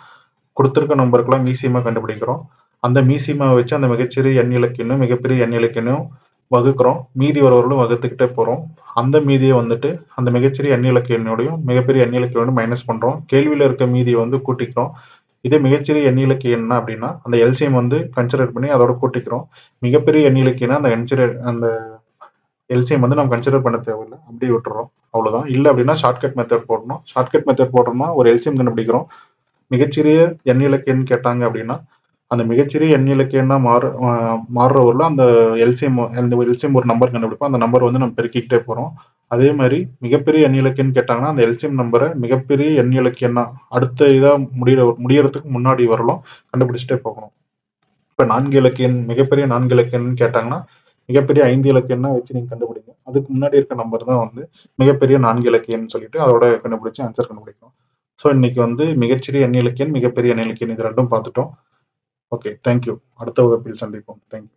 கொடுத்திருக்க நம்பருக்குலாம் மீசியமா கண்டுபிடிக்கிறோம். அந்த மீசியமா வச்சு அந்த மிகச்சிறிய எண் இலக்கியனும் மிகப்பெரிய எண் இலக்கியனும் வகுக்கிறோம். மீதி ஒருவர்களும் வகுத்துக்கிட்டே போறோம். அந்த மீதியை வந்துட்டு அந்த மிகச்சிறிய எண் இலக்கியனோடையும் மிகப்பெரிய எண் இலக்கியோடையும் மைனஸ் பண்றோம். கேள்வியில இருக்க மீதியை வந்து கூட்டிக்கிறோம். இதே மிகச்சிறிய எண் இலக்கியம் என்ன அப்படின்னா அந்த எல்சிஎம் வந்து கன்சிடர் பண்ணி அதோட கூட்டிக்கிறோம். மிகப்பெரிய எண் இலக்கியம்னா அந்த எல்சிஎம் வந்து நம்ம கன்சிடர் பண்ண தேவையில்லை, அப்படியே விட்டுறோம். அவ்வளவுதான். இல்லை அப்படின்னா ஷார்ட்கட் மெத்தட் போடணும். ஷார்ட்கட் மெத்தட் போடுறோம்னா ஒரு எல்சிஎம் கண்டுபிடிக்கிறோம். மிகச்சிறிய எண் இலக்கியம்னு கேட்டாங்க அப்படின்னா அந்த மிகச்சிறிய எண் இலக்கியம்னா மாறுற ஊர்ல அந்த எல்சிஎம் ஒரு நம்பர் கண்டுபிடிப்போம். அந்த நம்பர் வந்து நம்ம பெருக்கிக்கிட்டே போறோம். அதே மாதிரி மிகப்பெரிய எண் இலக்கியம்னு கேட்டாங்கன்னா அந்த எல்சிஎம் நம்பரை மிகப்பெரிய எண் இலக்கியம்னா அடுத்த இதா முடியறதுக்கு முன்னாடி வரலாம் கண்டுபிடிச்சிட்டே போகணும். இப்ப 4 இலக்கியம் மிகப்பெரிய 4 இலக்கியம்னு கேட்டாங்கன்னா மிகப்பெரிய 5 இலக்கியம்னா வச்சு நீங்க கண்டுபிடிங்க. அதுக்கு முன்னாடி இருக்க நம்பர் தான் வந்து மிகப்பெரிய 4 இலக்கியம்னு சொல்லிட்டு அதோட கண்டுபிடிச்சு ஆன்சர் கண்டுபிடிக்கும். ஸோ இன்னைக்கு வந்து மிகச்சிறிய எண் இலக்கியம் மிகப்பெரிய எண் இலக்கியம் இது ரெண்டும் பார்த்துட்டோம். Okay, thank you. அடுத்த வகுப்பில் சந்திப்போம். தேங்க்யூ.